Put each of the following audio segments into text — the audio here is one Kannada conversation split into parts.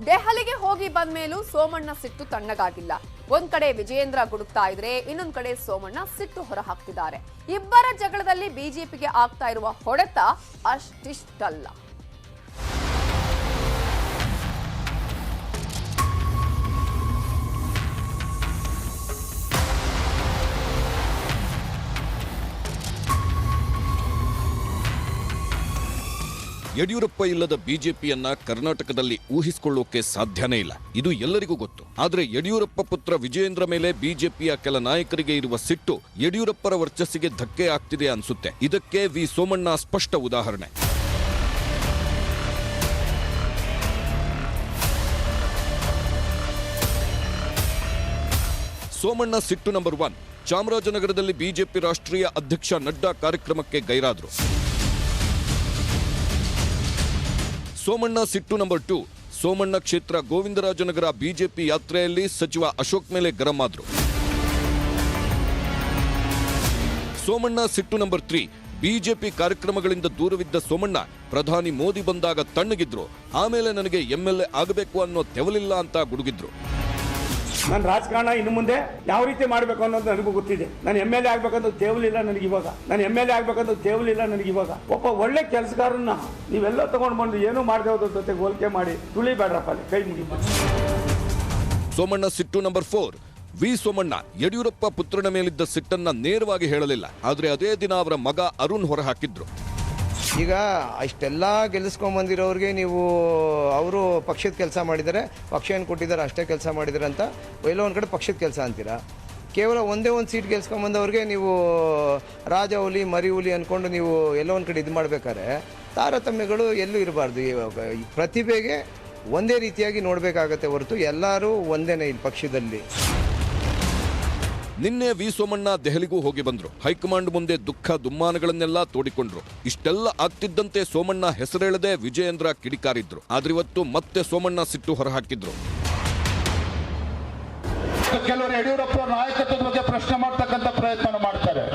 ದೆಹಲಿಗೆ ಹೋಗಿ ಬಂದ ಮೇಲೂ ಸೋಮಣ್ಣ ಸಿಟ್ಟು ತಣ್ಣಗಾಗಿಲ್ಲ. ಒಂದ್ ಕಡೆ ವಿಜಯೇಂದ್ರ ಗುಡುಕ್ತಾ ಇದ್ರೆ ಇನ್ನೊಂದ್ ಕಡೆ ಸೋಮಣ್ಣ ಸಿಟ್ಟು ಹೊರ ಹಾಕ್ತಿದ್ದಾರೆ. ಇಬ್ಬರ ಜಗಳದಲ್ಲಿ ಬಿಜೆಪಿಗೆ ಆಗ್ತಾ ಇರುವ ಹೊಡೆತ ಅಷ್ಟಿಷ್ಟಲ್ಲ. ಯಡಿಯೂರಪ್ಪ ಇಲ್ಲದ ಬಿಜೆಪಿಯನ್ನ ಕರ್ನಾಟಕದಲ್ಲಿ ಊಹಿಸಿಕೊಳ್ಳೋಕೆ ಸಾಧ್ಯನೇ ಇಲ್ಲ. ಇದು ಎಲ್ಲರಿಗೂ ಗೊತ್ತು. ಆದರೆ ಯಡಿಯೂರಪ್ಪ ಪುತ್ರ ವಿಜಯೇಂದ್ರ ಮೇಲೆ ಬಿಜೆಪಿಯ ಕೆಲ ನಾಯಕರಿಗೆ ಇರುವ ಸಿಟ್ಟು ಯಡಿಯೂರಪ್ಪರ ವರ್ಚಸ್ಸಿಗೆ ಧಕ್ಕೆ ಆಗ್ತಿದೆ ಅನ್ಸುತ್ತೆ. ಇದಕ್ಕೆ ವಿ ಸೋಮಣ್ಣ ಸ್ಪಷ್ಟ ಉದಾಹರಣೆ. ಸೋಮಣ್ಣ ಸಿಟ್ಟು ನಂಬರ್ 1. ಚಾಮರಾಜನಗರದಲ್ಲಿ ಬಿಜೆಪಿ ರಾಷ್ಟ್ರೀಯ ಅಧ್ಯಕ್ಷ ನಡ್ಡಾ ಕಾರ್ಯಕ್ರಮಕ್ಕೆ ಗೈರಾದ್ರು. ಸೋಮಣ್ಣ ಸಿಟ್ಟು ನಂಬರ್ 2. ಸೋಮಣ್ಣ ಕ್ಷೇತ್ರ ಗೋವಿಂದರಾಜನಗರ ಬಿಜೆಪಿ ಯಾತ್ರೆಯಲ್ಲಿ ಸಚಿವ ಅಶೋಕ್ ಮೇಲೆ ಗರಂ ಆದ್ರು. ಸೋಮಣ್ಣ ಸಿಟ್ಟು ನಂಬರ್ 3. ಬಿಜೆಪಿ ಕಾರ್ಯಕ್ರಮಗಳಿಂದ ದೂರವಿದ್ದ ಸೋಮಣ್ಣ ಪ್ರಧಾನಿ ಮೋದಿ ಬಂದಾಗ ತಣ್ಣಗಿದ್ರು. ಆಮೇಲೆ ನನಗೆ ಎಂಎಲ್ಎ ಆಗಬೇಕು ಅನ್ನೋ ತೆವಲಿಲ್ಲ ಅಂತ ಗುಡುಗಿದ್ರು. ನಾನು ರಾಜಕಾರಣ ಇನ್ನು ಮುಂದೆ ಯಾವ ರೀತಿ ಮಾಡಬೇಕು ಅನ್ನೋದು ನನಗೂ ಗೊತ್ತಿದೆ. ನಾನು ಎಮ್.ಎಲ್.ಎ. ಆಗ್ಬೇಕಂತ ತೇವಲಿಲ್ಲ ನನಗೆ ಇವಾಗ. ಒಬ್ಬ ಒಳ್ಳೆ ಕೆಲಸಗಾರನ್ನ ನೀವೆಲ್ಲ ತಗೊಂಡು ಬಂದು ಏನೂ ಮಾಡದೆ ಹೋದ್ರ ಜೊತೆ ಹೋಲಿಕೆ ಮಾಡಿ ತುಳಿಬೇಡ್ರಪ್ಪ, ಅಲ್ಲಿ ಕೈ ಮುಗಿಬೇಕು. ಸೋಮಣ್ಣ ಸಿಟ್ಟು ನಂಬರ್ 4. ವಿ ಸೋಮಣ್ಣ ಯಡಿಯೂರಪ್ಪ ಪುತ್ರನ ಮೇಲಿದ್ದ ಸಿಟ್ಟನ್ನ ನೇರವಾಗಿ ಹೇಳಲಿಲ್ಲ. ಆದರೆ ಅದೇ ದಿನ ಅವರ ಮಗ ಅರುಣ್ ಹೊರ ಹಾಕಿದ್ರು. ಈಗ ಅಷ್ಟೆಲ್ಲ ಗೆಲ್ಲಿಸ್ಕೊಂಬಂದಿರೋರಿಗೆ ನೀವು ಅವರು ಪಕ್ಷದ ಕೆಲಸ ಮಾಡಿದ್ದಾರೆ, ಪಕ್ಷ ಏನು ಕೊಟ್ಟಿದ್ದಾರೆ ಅಷ್ಟೇ ಕೆಲಸ ಮಾಡಿದ್ದಾರೆ ಅಂತ ಎಲ್ಲೋ ಒಂದು ಕಡೆ ಪಕ್ಷದ ಕೆಲಸ ಅಂತೀರಾ. ಕೇವಲ ಒಂದೇ ಒಂದು ಸೀಟ್ ಗೆಲ್ಸ್ಕೊಂಬಂದವ್ರಿಗೆ ನೀವು ರಾಜ ಹುಲಿ ಮರಿ ಹುಲಿ ಅಂದ್ಕೊಂಡು ನೀವು ಎಲ್ಲೋ ಒಂದು ಕಡೆ ಇದು ಮಾಡಬೇಕಾದ್ರೆ ತಾರತಮ್ಯಗಳು ಎಲ್ಲೂ ಇರಬಾರ್ದು. ಪ್ರತಿಭೆಗೆ ಒಂದೇ ರೀತಿಯಾಗಿ ನೋಡಬೇಕಾಗತ್ತೆ ಹೊರತು ಎಲ್ಲರೂ ಒಂದೇನೇ ಇಲ್ಲಿ ಪಕ್ಷದಲ್ಲಿ. ನಿನ್ನೆ ವಿ ಸೋಮಣ್ಣ ದೆಹಲಿಗೂ ಹೋಗಿ ಬಂದ್ರು. ಹೈಕಮಾಂಡ್ ಮುಂದೆ ದುಃಖ ದುಮ್ಮಾನಗಳನ್ನೆಲ್ಲ ತೋಡಿಕೊಂಡ್ರು. ಇಷ್ಟೆಲ್ಲ ಆಗ್ತಿದ್ದಂತೆ ಸೋಮಣ್ಣ ಹೆಸರೇಳದೆ ವಿಜಯೇಂದ್ರ ಕಿಡಿಕಾರಿದ್ರು. ಆದ್ರಿವತ್ತು ಮತ್ತೆ ಸೋಮಣ್ಣ ಸಿಟ್ಟು ಹೊರಹಾಕಿದ್ರು. ಕೆಲವರು ಯಡಿಯೂರಪ್ಪರ ನಾಯಕತ್ವದ ಬಗ್ಗೆ ಪ್ರಶ್ನೆ ಮಾಡ್ತಕ್ಕಂಥ ಪ್ರಯತ್ನ ಮಾಡ್ತಾರೆ.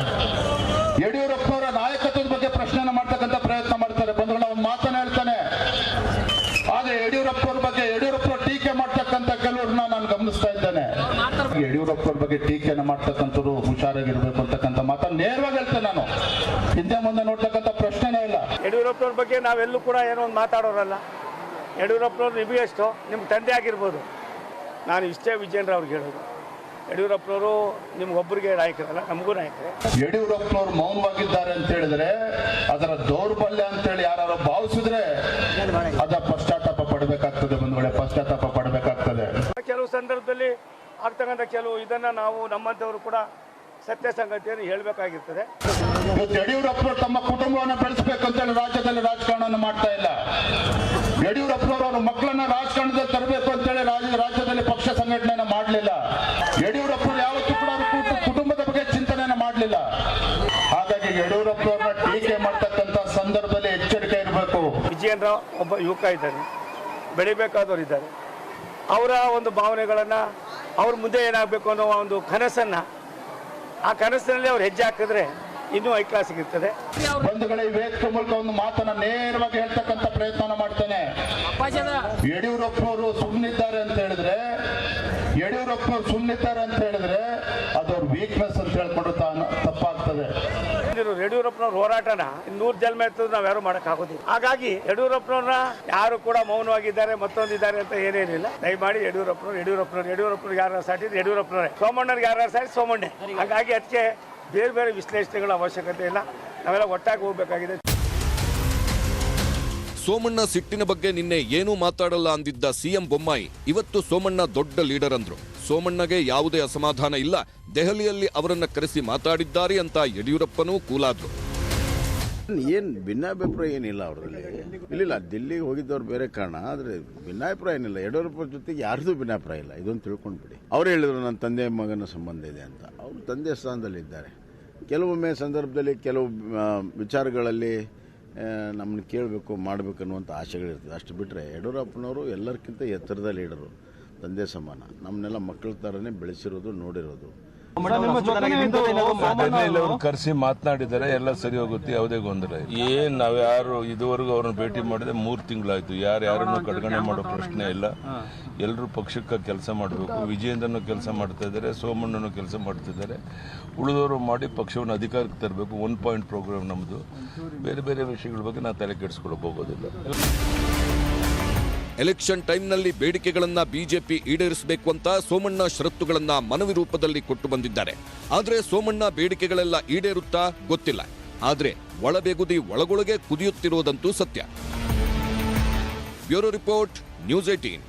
ಯಡಿಯೂರಪ್ಪರ ನಾಯಕತ್ವದ ಬಗ್ಗೆ ಪ್ರಶ್ನೆ ಮಾಡ್ತಕ್ಕಂಥ ಪ್ರಯತ್ನ ಮಾಡ್ತಾರೆ. ಬಂಧುಗಳ ಒಂದು ಮಾತನ್ನ ಹೇಳ್ತಾನೆ. ಆದ್ರೆ ಯಡಿಯೂರಪ್ಪರ ಬಗ್ಗೆ ಯಡಿಯೂರಪ್ಪರ ಟೀಕೆ ಮಾಡ್ತಕ್ಕಂಥ ಕೆಲವ್ರನ್ನ ನಾನು ಗಮನಿಸ್ತಾ ಇದ್ದೇನೆ. ಯಡಿಯೂರಪ್ಪರ ಬಗ್ಗೆ ಟೀಕೆಯನ್ನು ಮಾಡ್ತಕ್ಕಂಥವ್ರು ಹುಷಾರಾಗಿರ್ಬೇಕು ಅಂತಕ್ಕಂಥ ಮಾತನ್ನ ನೇರವಾಗಿ ಹೇಳ್ತೇನೆ. ನಾನು ಹಿಂದೆ ಮುಂದೆ ನೋಡ್ತಕ್ಕಂಥ ಪ್ರಶ್ನೆನೇ ಇಲ್ಲ. ಯಡಿಯೂರಪ್ಪನವ್ರ ಬಗ್ಗೆ ನಾವೆಲ್ಲೂ ಕೂಡ ಏನೋ ಒಂದು ಮಾತಾಡೋರಲ್ಲ. ಯಡಿಯೂರಪ್ಪನವ್ರು ನಿಮಗೆ ಎಷ್ಟು ನಿಮ್ಗೆ ತಂದೆ ಆಗಿರ್ಬೋದು. ನಾನು ಇಷ್ಟೇ ವಿಜಯೇಂದ್ರ ಅವ್ರಿಗೆ ಹೇಳೋದು, ಯಡಿಯೂರಪ್ಪನವರು ನಿಮ್ಗೊಬ್ಬರಿಗೆ ನಾಯಕರಲ್ಲ, ನಮಗೂ ನಾಯಕರೇ. ಯಡಿಯೂರಪ್ಪನವರು ಮೌನವಾಗಿದ್ದಾರೆ ಅಂತ ಹೇಳಿದ್ರೆ ಅದರ ದೌರ್ಬಲ್ಯ ಅಂತೇಳಿ ಯಾರು ಭಾವಿಸಿದ್ರೆ ಅದ ಪಶ್ಚಾತ್ತಾಪ ಪಡಬೇಕಾಗ್ತದೆ. ಬಂಧುಗಳೇ, ಪಶ್ಚಾತ್ತಾಪ ಪಡಬೇಕಾಗ್ತದೆ. ಕೆಲವು ಸಂದರ್ಭದಲ್ಲಿ ಆಗ್ತಕ್ಕಂಥ ಕೆಲವು ಇದನ್ನ ನಾವು ನಮ್ಮಂಥವರು ಕೂಡ ಸತ್ಯ ಸಂಗತಿಯನ್ನು ಹೇಳಬೇಕಾಗಿರ್ತದೆ. ಯಡಿಯೂರಪ್ಪನವರು ತಮ್ಮ ಕುಟುಂಬವನ್ನು ಬೆಳೆಸಬೇಕಂತೇಳಿ ರಾಜ್ಯದಲ್ಲಿ ರಾಜಕಾರಣವನ್ನು ಮಾಡ್ತಾ ಇಲ್ಲ. ಯಡಿಯೂರಪ್ಪನವರು ಅವರ ಮಕ್ಕಳನ್ನ ರಾಜಕಾರಣದಲ್ಲಿ ತರಬೇಕು ಅಂತೇಳಿ ರಾಜ್ಯದಲ್ಲಿ ಪಕ್ಷ ಸಂಘಟನೆಯನ್ನು ಮಾಡಲಿಲ್ಲ. ಯಡಿಯೂರಪ್ಪನವರು ಯಾವತ್ತೂ ಕೂಡ ಕುಟುಂಬದ ಬಗ್ಗೆ ಚಿಂತನೆಯನ್ನು ಮಾಡಲಿಲ್ಲ. ಹಾಗಾಗಿ ಯಡಿಯೂರಪ್ಪನವ್ರನ್ನ ಟೀಕೆ ಮಾಡ್ತಕ್ಕಂಥ ಸಂದರ್ಭದಲ್ಲಿ ಎಚ್ಚರಿಕೆ ಇರಬೇಕು. ವಿಜಯೇಂದ್ರ ಒಬ್ಬ ಯುವಕ ಇದ್ದಾನೆ, ಬೆಳಿಬೇಕಾದವರು ಇದ್ದಾರೆ. ಅವರ ಒಂದು ಭಾವನೆಗಳನ್ನು ಅವ್ರ ಮುಂದೆ ಏನಾಗಬೇಕು ಅನ್ನೋ ಒಂದು ಕನಸನ್ನು, ಆ ಕನಸಿನಲ್ಲಿ ಅವ್ರು ಹೆಜ್ಜೆ ಹಾಕಿದ್ರೆ ಇನ್ನೂ ಹೈ ಕ್ಲಾಸ್ ಸಿಗುತ್ತದೆ. ಬಂಧುಗಳ ಈ ವೇದಿಕೆ ಮೂಲಕ ಒಂದು ಮಾತನ್ನ ನೇರವಾಗಿ ಹೇಳ್ತಕ್ಕಂಥ ಪ್ರಯತ್ನ ಮಾಡ್ತೇನೆ. ಯಡಿಯೂರಪ್ಪನವರು ಸುಮ್ಮನಿದ್ದಾರೆ ಅಂತ ಹೇಳಿದ್ರೆ ಅದವ್ರ ವೀಕ್ನೆಸ್ ಅಂತ ಹೇಳ್ಕೊಂಡು ತಪ್ಪಾಗ್ತದೆ. ಯಡಿಯೂರಪ್ಪನವ್ರ ಹೋರಾಟನ 100 ಜನ್ಮ ಎತ್ತಿದ್ರು ನಾವು ಯಾರು ಮಾಡೋಕ್ಕಾಗೋದಿಲ್ಲ. ಹಾಗಾಗಿ ಯಡಿಯೂರಪ್ಪನವ್ರನ್ನ ಯಾರು ಕೂಡ ಮೌನವಾಗಿದ್ದಾರೆ, ಮತ್ತೊಂದಿದ್ದಾರೆ ಅಂತ ಏನೇನಿಲ್ಲ. ದಯಮಾಡಿ ಯಡಿಯೂರಪ್ಪನವ್ರು ಯಾರು ಸಾಟಿದ್ರೆ ಯಡಿಯೂರಪ್ಪನವರೇ, ಸೋಮಣ್ಣವ್ರಿಗೆ ಯಾರು ಸಾಟಿ ಸೋಮಣ್ಣೆ. ಹಾಗಾಗಿ ಅದಕ್ಕೆ ಬೇರೆ ಬೇರೆ ವಿಶ್ಲೇಷಣೆಗಳ ಅವಶ್ಯಕತೆ ಇಲ್ಲ. ನಾವೆಲ್ಲ ಒಟ್ಟಾಗಿ ಹೋಗ್ಬೇಕಾಗಿದೆ. ಸೋಮಣ್ಣ ಸಿಟ್ಟಿನ ಬಗ್ಗೆ ನಿನ್ನೆ ಏನೂ ಮಾತಾಡಲ್ಲ ಅಂದಿದ್ದ ಸಿಎಂ ಬೊಮ್ಮಾಯಿ ಇವತ್ತು ಸೋಮಣ್ಣ ದೊಡ್ಡ ಲೀಡರ್ ಅಂದ್ರು. ಸೋಮಣ್ಣಗೆ ಯಾವುದೇ ಅಸಮಾಧಾನ ಇಲ್ಲ, ದೆಹಲಿಯಲ್ಲಿ ಅವರನ್ನ ಕರೆಸಿ ಮಾತಾಡಿದ್ದಾರೆ ಅಂತ ಯಡಿಯೂರಪ್ಪನೂ ಕೂಲಾದ್ರು. ಏನು ಭಿನ್ನಾಭಿಪ್ರಾಯ ಏನಿಲ್ಲ ಅವರಲ್ಲಿ. ಇಲ್ಲ, ದಿಲ್ಲಿಗೆ ಹೋಗಿದ್ದವ್ರು ಬೇರೆ ಕಾರಣ, ಆದರೆ ಭಿನ್ನಾಭಿಪ್ರಾಯ ಏನಿಲ್ಲ. ಯಡಿಯೂರಪ್ಪ ಜೊತೆಗೆ ಯಾರ್ದು ಭಿನ್ನಾಭಿಪ್ರಾಯ ಇಲ್ಲ. ಇದೊಂದು ತಿಳ್ಕೊಂಡ್ಬಿಡಿ. ಅವ್ರು ಹೇಳಿದ್ರು ನನ್ನ ತಂದೆ ಮಗನ ಸಂಬಂಧ ಇದೆ ಅಂತ. ಅವರು ತಂದೆ ಸ್ಥಾನದಲ್ಲಿದ್ದಾರೆ. ಕೆಲವೊಮ್ಮೆ ಸಂದರ್ಭದಲ್ಲಿ ಕೆಲವು ವಿಚಾರಗಳಲ್ಲಿ ನಮ್ಮನ್ನು ಕೇಳಬೇಕು ಮಾಡಬೇಕು ಅನ್ನುವಂಥ ಆಸೆಗಳಿರ್ತದೆ. ಅಷ್ಟು ಬಿಟ್ಟರೆ ಯಡಿಯೂರಪ್ಪನವರು ಎಲ್ಲರಿಗಿಂತ ಎತ್ತರದ ಲೀಡರು, ತಂದೆ ಸಮಾನ. ನಮ್ಮನ್ನೆಲ್ಲ ಮಕ್ಕಳ ಥರನೇ ಬೆಳೆಸಿರೋದು, ನೋಡಿರೋದು. ಕರೆಸಿ ಮಾತನಾಡಿದ್ದಾರೆ, ಎಲ್ಲ ಸರಿ ಹೋಗುತ್ತೆ, ಯಾವುದೇ ಗೊಂದಲ ಇಲ್ಲ. ಏನ್ ನಾವ್ಯಾರು ಇದುವರೆಗೂ ಅವ್ರನ್ನ ಭೇಟಿ ಮಾಡಿದ್ರೆ 3 ತಿಂಗಳಾಯ್ತು. ಯಾರನ್ನು ಕಡೆಗಣನೆ ಮಾಡೋ ಪ್ರಶ್ನೆ ಇಲ್ಲ. ಎಲ್ಲರೂ ಪಕ್ಷಕ್ಕೆ ಕೆಲಸ ಮಾಡಬೇಕು. ವಿಜಯೇಂದ್ರನು ಕೆಲಸ ಮಾಡ್ತಾ ಇದ್ದಾರೆ, ಸೋಮಣ್ಣನು ಕೆಲಸ ಮಾಡ್ತಿದ್ದಾರೆ. ಉಳಿದವರು ಮಾಡಿ ಪಕ್ಷವನ್ನು ಅಧಿಕಾರಕ್ಕೆ ತರಬೇಕು. 1 ಪಾಯಿಂಟ್ ಪ್ರೋಗ್ರಾಮ್ ನಮ್ಮದು. ಬೇರೆ ಬೇರೆ ವಿಷಯಗಳ ಬಗ್ಗೆ ನಾವು ತಲೆ ಕೆಡಿಸ್ಕೊಳ್ಳೋಕೆ ಹೋಗೋದಿಲ್ಲ. ಎಲೆಕ್ಷನ್ ಟೈಮ್ನಲ್ಲಿ ಬೇಡಿಕೆಗಳನ್ನ ಬಿಜೆಪಿ ಈಡೇರಿಸಬೇಕು ಅಂತ ಸೋಮಣ್ಣ ಷರತ್ತುಗಳನ್ನ ಮನವಿ ರೂಪದಲ್ಲಿ ಕೊಟ್ಟು ಬಂದಿದ್ದಾರೆ. ಆದ್ರೆ ಸೋಮಣ್ಣ ಬೇಡಿಕೆಗಳೆಲ್ಲ ಈಡೇರುತ್ತಾ ಗೊತ್ತಿಲ್ಲ. ಆದ್ರೆ ಒಳಬೇಗುದಿ ಒಳಗೊಳಗೆ ಕುದಿಯುತ್ತಿರುವುದಂತೂ ಸತ್ಯ. Bureau report, news 18.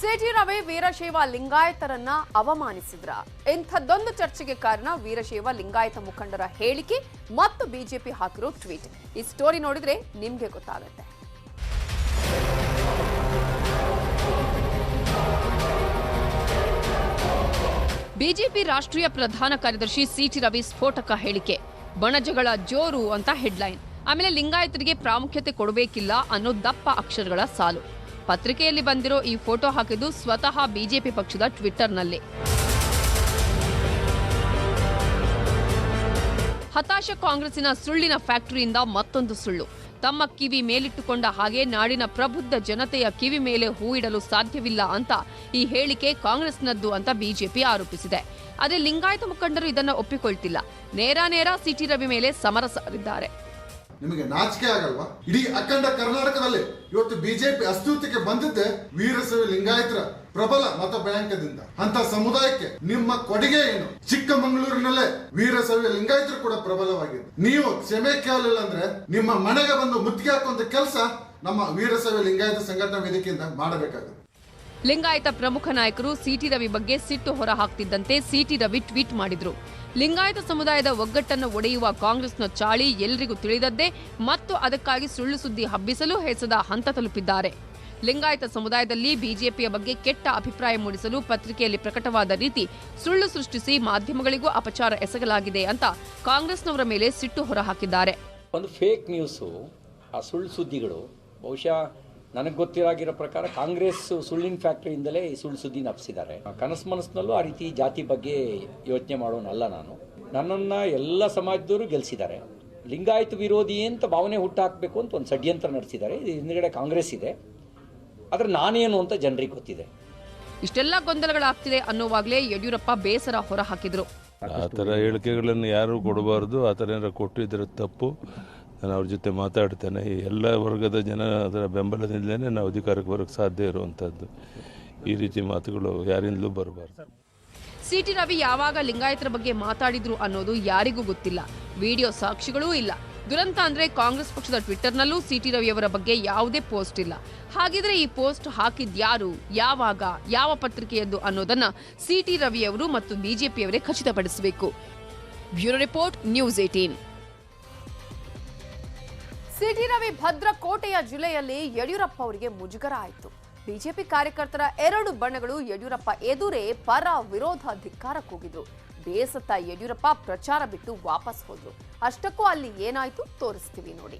CT Ravi Veerashaiva ಲಿಂಗಾಯತರನ್ನ ಅವಮಾನಿಸಿದ್ರ? ಇಂಥದ್ದೊಂದು ಚರ್ಚೆಗೆ ಕಾರಣ ವೀರಶೈವ ಲಿಂಗಾಯತ ಮುಖಂಡರ ಹೇಳಿಕೆ ಮತ್ತು ಬಿಜೆಪಿ ಹಾಕಿರೋ ಟ್ವೀಟ್. ಈ ಸ್ಟೋರಿ ನೋಡಿದ್ರೆ ನಿಮ್ಗೆ ಗೊತ್ತಾಗುತ್ತೆ. ಬಿಜೆಪಿ ರಾಷ್ಟ್ರೀಯ ಪ್ರಧಾನ ಕಾರ್ಯದರ್ಶಿ ಸಿಟಿ ರವಿ ಸ್ಫೋಟಕ ಹೇಳಿಕೆ. ಬಣಜಗಳ ಜೋರು ಅಂತ ಹೆಡ್ಲೈನ್. ಆಮೇಲೆ ಲಿಂಗಾಯತರಿಗೆ ಪ್ರಾಮುಖ್ಯತೆ ಕೊಡಬೇಕಿಲ್ಲ ಅನ್ನೋ ದಪ್ಪ ಅಕ್ಷರಗಳ ಸಾಲು. ಪತ್ರಿಕೆಯಲ್ಲಿ ಬಂದಿರೋ ಈ ಫೋಟೋ ಹಾಕಿದ್ದು ಸ್ವತಃ ಬಿಜೆಪಿ ಪಕ್ಷದ ಟ್ವಿಟರ್ನಲ್ಲಿ. ಹತಾಶ ಕಾಂಗ್ರೆಸ್ಸಿನ ಸುಳ್ಳಿನ ಫ್ಯಾಕ್ಟರಿಯಿಂದ ಮತ್ತೊಂದು ಸುಳ್ಳು. ತಮ್ಮ ಕಿವಿ ಮೇಲಿಟ್ಟುಕೊಂಡ ಹಾಗೆ ನಾಡಿನ ಪ್ರಬುದ್ಧ ಜನತೆಯ ಕಿವಿ ಮೇಲೆ ಹೂ ಇಡಲು ಸಾಧ್ಯವಿಲ್ಲ ಅಂತ ಈ ಹೇಳಿಕೆ ಕಾಂಗ್ರೆಸ್ನದ್ದು ಅಂತ ಬಿಜೆಪಿ ಆರೋಪಿಸಿದೆ. ಆದರೆ ಲಿಂಗಾಯತ ಮುಖಂಡರು ಇದನ್ನು ಒಪ್ಪಿಕೊಳ್ತಿಲ್ಲ. ನೇರ ಸಿಟಿ ರವಿ ಮೇಲೆ ಸಮರ ಸಾರಿದ್ದಾರೆ. ನಿಮಗೆ ನಾಚಿಕೆ ಆಗಲ್ವಾ? ಇಡೀ ಅಖಂಡ ಕರ್ನಾಟಕದಲ್ಲಿ ಇವತ್ತು ಬಿಜೆಪಿ ಅಸ್ತಿತ್ವಕ್ಕೆ ಬಂದಿದ್ದೆ ವೀರಶೈವ ಲಿಂಗಾಯತರ ಪ್ರಬಲ ಮತ ಬ್ಯಾಂಕದಿಂದ. ಅಂತ ಸಮುದಾಯಕ್ಕೆ ನಿಮ್ಮ ಕೊಡುಗೆ ಏನು? ಚಿಕ್ಕಮಗಳೂರಿನಲ್ಲೇ ವೀರಶೈವ ಲಿಂಗಾಯತರು ಕೂಡ ಪ್ರಬಲವಾಗಿದ್ದು, ನೀವು ಕ್ಷಮೆ ಕೇಳಲಿಲ್ಲ ಅಂದ್ರೆ ನಿಮ್ಮ ಮನೆಗೆ ಬಂದು ಮುತ್ತಿಗೆ ಹಾಕುವಂತ ಕೆಲಸ ನಮ್ಮ ವೀರಶೈವ ಲಿಂಗಾಯತ ಸಂಘಟನಾ ವೇದಿಕೆಯಿಂದ ಮಾಡಬೇಕಾಗುತ್ತೆ. ಲಿಂಗಾಯತ ಪ್ರಮುಖ ನಾಯಕರು ಸಿಟಿ ರವಿ ಬಗ್ಗೆ ಸಿಟ್ಟು ಹೊರ ಹಾಕ್ತಿದ್ದಂತೆ ಸಿಟಿ ರವಿ ಟ್ವೀಟ್ ಮಾಡಿದ್ರು. ಲಿಂಗಾಯತ ಸಮುದಾಯದ ಒಗ್ಗಟ್ಟನ್ನು ಒಡೆಯುವ ಕಾಂಗ್ರೆಸ್ನ ಚಾಳಿ ಎಲ್ಲರಿಗೂ ತಿಳಿದದ್ದೇ ಮತ್ತು ಅದಕ್ಕಾಗಿ ಸುಳ್ಳು ಸುದ್ದಿ ಹಬ್ಬಿಸಲು ಹೆಸದ ಹಂತ ತಲುಪಿದ್ದಾರೆ. ಲಿಂಗಾಯತ ಸಮುದಾಯದಲ್ಲಿ ಬಿಜೆಪಿಯ ಬಗ್ಗೆ ಕೆಟ್ಟ ಅಭಿಪ್ರಾಯ ಮೂಡಿಸಲು ಪತ್ರಿಕೆಯಲ್ಲಿ ಪ್ರಕಟವಾದ ರೀತಿ ಸುಳ್ಳು ಸೃಷ್ಟಿಸಿ ಮಾಧ್ಯಮಗಳಿಗೂ ಅಪಚಾರ ಎಸಗಲಾಗಿದೆ ಅಂತ ಕಾಂಗ್ರೆಸ್ನವರ ಮೇಲೆ ಸಿಟ್ಟು ಹೊರಹಾಕಿದ್ದಾರೆ. ಒಂದು ಫೇಕ್ ನ್ಯೂಸು, ಆ ಸುಳ್ಳು ಸುದ್ದಿಗಳು ಬಹುಶಃ ನನಗೆ ಗೊತ್ತಿರಾಗಿರೋ ಪ್ರಕಾರ ಕಾಂಗ್ರೆಸ್ ಸುಳ್ಳಿನ ಫ್ಯಾಕ್ಟರಿಯಿಂದಲೇ ಈ ಸುಳ್ಳು ಸುದ್ದಿನ ಹಬ್ಬಿಸಿದ್ದಾರೆ. ಮನಸ್ಸಿನಲ್ಲೂ ಆ ರೀತಿ ಜಾತಿ ಬಗ್ಗೆ ಯೋಚನೆ ಮಾಡೋನಲ್ಲ ನಾನು. ನನ್ನನ್ನು ಎಲ್ಲ ಸಮಾಜದವರು ಗೆಲ್ಲಿಸಿದ್ದಾರೆ. ಲಿಂಗಾಯತ ವಿರೋಧಿ ಅಂತ ಭಾವನೆ ಹುಟ್ಟಾಕಬೇಕು ಅಂತ ಒಂದು ಷಡ್ಯಂತ್ರ ನಡೆಸಿದ್ದಾರೆ. ಇದು ಹಿಂದುಗಡೆ ಕಾಂಗ್ರೆಸ್ ಇದೆ. ಆದರೆ ನಾನೇನು ಅಂತ ಜನರಿಗೆ ಗೊತ್ತಿದೆ. ಇಷ್ಟೆಲ್ಲ ಗೊಂದಲಗಳಾಗ್ತಿದೆ ಅನ್ನೋವಾಗಲೇ ಯಡಿಯೂರಪ್ಪ ಬೇಸರ ಹೊರ ಹಾಕಿದ್ರು. ಆ ಥರ ಹೇಳಿಕೆಗಳನ್ನು ಯಾರು ಕೊಡಬಾರ್ದು. ಆ ಥರ ಏನಾರು ಕೊಟ್ಟಿದ್ರೆ ತಪ್ಪು. ನಾನು ಅವ್ರ ಜೊತೆ ಮಾತಾಡ್ತೇನೆ. ಎಲ್ಲ ವರ್ಗದ ಜನ ಅದರ ಬೆಂಬಲದಿಂದಲೇ ನಾವು ಅಧಿಕಾರಕ್ಕೆ ಬರೋಕ್ಕೆ ಸಾಧ್ಯ ಇರುವಂಥದ್ದು. ಈ ರೀತಿ ಮಾತುಗಳು ಯಾರಿಂದಲೂ ಬರಬಾರ್ದು. ಸಿಟಿ ರವಿ ಯಾವಾಗ ಲಿಂಗಾಯತರ ಬಗ್ಗೆ ಮಾತಾಡಿದ್ರು ಅನ್ನೋದು ಯಾರಿಗೂ ಗೊತ್ತಿಲ್ಲ. ವಿಡಿಯೋ ಸಾಕ್ಷಿಗಳೂ ಇಲ್ಲ. ದುರಂತ ಅಂದ್ರೆ ಕಾಂಗ್ರೆಸ್ ಪಕ್ಷದ ಟ್ವಿಟರ್ನಲ್ಲೂ ಸಿಟಿ ರವಿಯವರ ಬಗ್ಗೆ ಯಾವುದೇ ಪೋಸ್ಟ್ ಇಲ್ಲ. ಹಾಗಿದ್ರೆ ಈ ಪೋಸ್ಟ್ ಹಾಕಿದ್ಯಾರು, ಯಾವಾಗ, ಯಾವ ಪತ್ರಿಕೆಯದ್ದು ಅನ್ನೋದನ್ನ ಸಿಟಿ ರವಿಯವರು ಮತ್ತು ಬಿಜೆಪಿಯವರೇ ಖಚಿತಪಡಿಸಬೇಕು. Bureau report, news 18. CT Ravi ಭದ್ರಕೋಟೆಯ ಜಿಲ್ಲೆಯಲ್ಲಿ ಯಡಿಯೂರಪ್ಪ ಅವರಿಗೆ ಮುಜುಗರ ಆಯಿತು. ಬಿಜೆಪಿ ಕಾರ್ಯಕರ್ತರ 2 ಬಣಗಳು ಯಡಿಯೂರಪ್ಪ ಎದುರೇ ಪರ ವಿರೋಧ ಧಿಕ್ಕಾರ ಕೂಗಿದ್ರು. ಬೇಸತ್ತ ಯಡಿಯೂರಪ್ಪ ಪ್ರಚಾರ ಬಿಟ್ಟು ವಾಪಸ್ ಹೋದ್ರು. ಅಷ್ಟಕ್ಕೂ ಅಲ್ಲಿ ಏನಾಯ್ತು ತೋರಿಸ್ತೀವಿ ನೋಡಿ.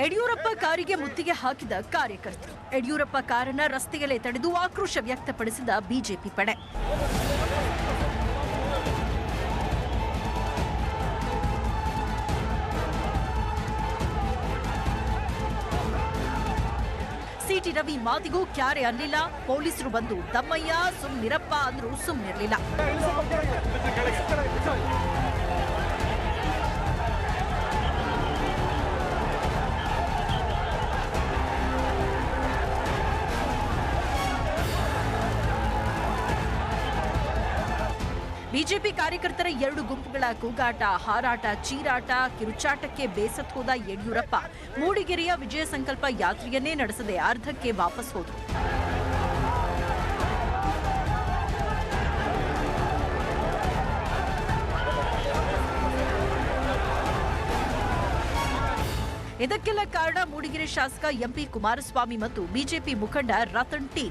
ಯಡಿಯೂರಪ್ಪ ಕಾರಿಗೆ ಮುತ್ತಿಗೆ ಹಾಕಿದ ಕಾರ್ಯಕರ್ತರು. ಯಡಿಯೂರಪ್ಪ ಕಾರನ್ನ ರಸ್ತೆಯಲ್ಲೇ ತಡೆದು ಆಕ್ರೋಶ ವ್ಯಕ್ತಪಡಿಸಿದ ಬಿಜೆಪಿ ಪಡೆ. ಸಿಟಿ ರವಿ ಮಾತಿಗೂ ಕ್ಯಾರೆ ಅನ್ನಲಿಲ್ಲ. ಪೊಲೀಸರು ಬಂದು ತಮ್ಮಯ್ಯ ಸುಮ್ನಿರಪ್ಪ ಅಂದ್ರೂ ಸುಮ್ನಿರ್ಲಿಲ್ಲ. ಬಿಜೆಪಿ ಕಾರ್ಯಕರ್ತರ 2 ಗುಂಪುಗಳ ಕೂಗಾಟ, ಹಾರಾಟ, ಚೀರಾಟ, ಕಿರುಚಾಟಕ್ಕೆ ಬೇಸತ್ತು ಹೋದ ಯಡಿಯೂರಪ್ಪ ಮೂಡಿಗೆರೆಯ ವಿಜಯ ಸಂಕಲ್ಪ ಯಾತ್ರೆಯನ್ನೇ ನಡೆಸದೆ ಅರ್ಧಕ್ಕೆ ವಾಪಸ್ ಹೋದರು. ಇದಕ್ಕೆಲ್ಲ ಕಾರಣ ಮೂಡಿಗೆರೆ ಶಾಸಕ ಎಂಪಿ ಕುಮಾರಸ್ವಾಮಿ ಮತ್ತು ಬಿಜೆಪಿ ಮುಖಂಡ ರತನ್ ಟಿ.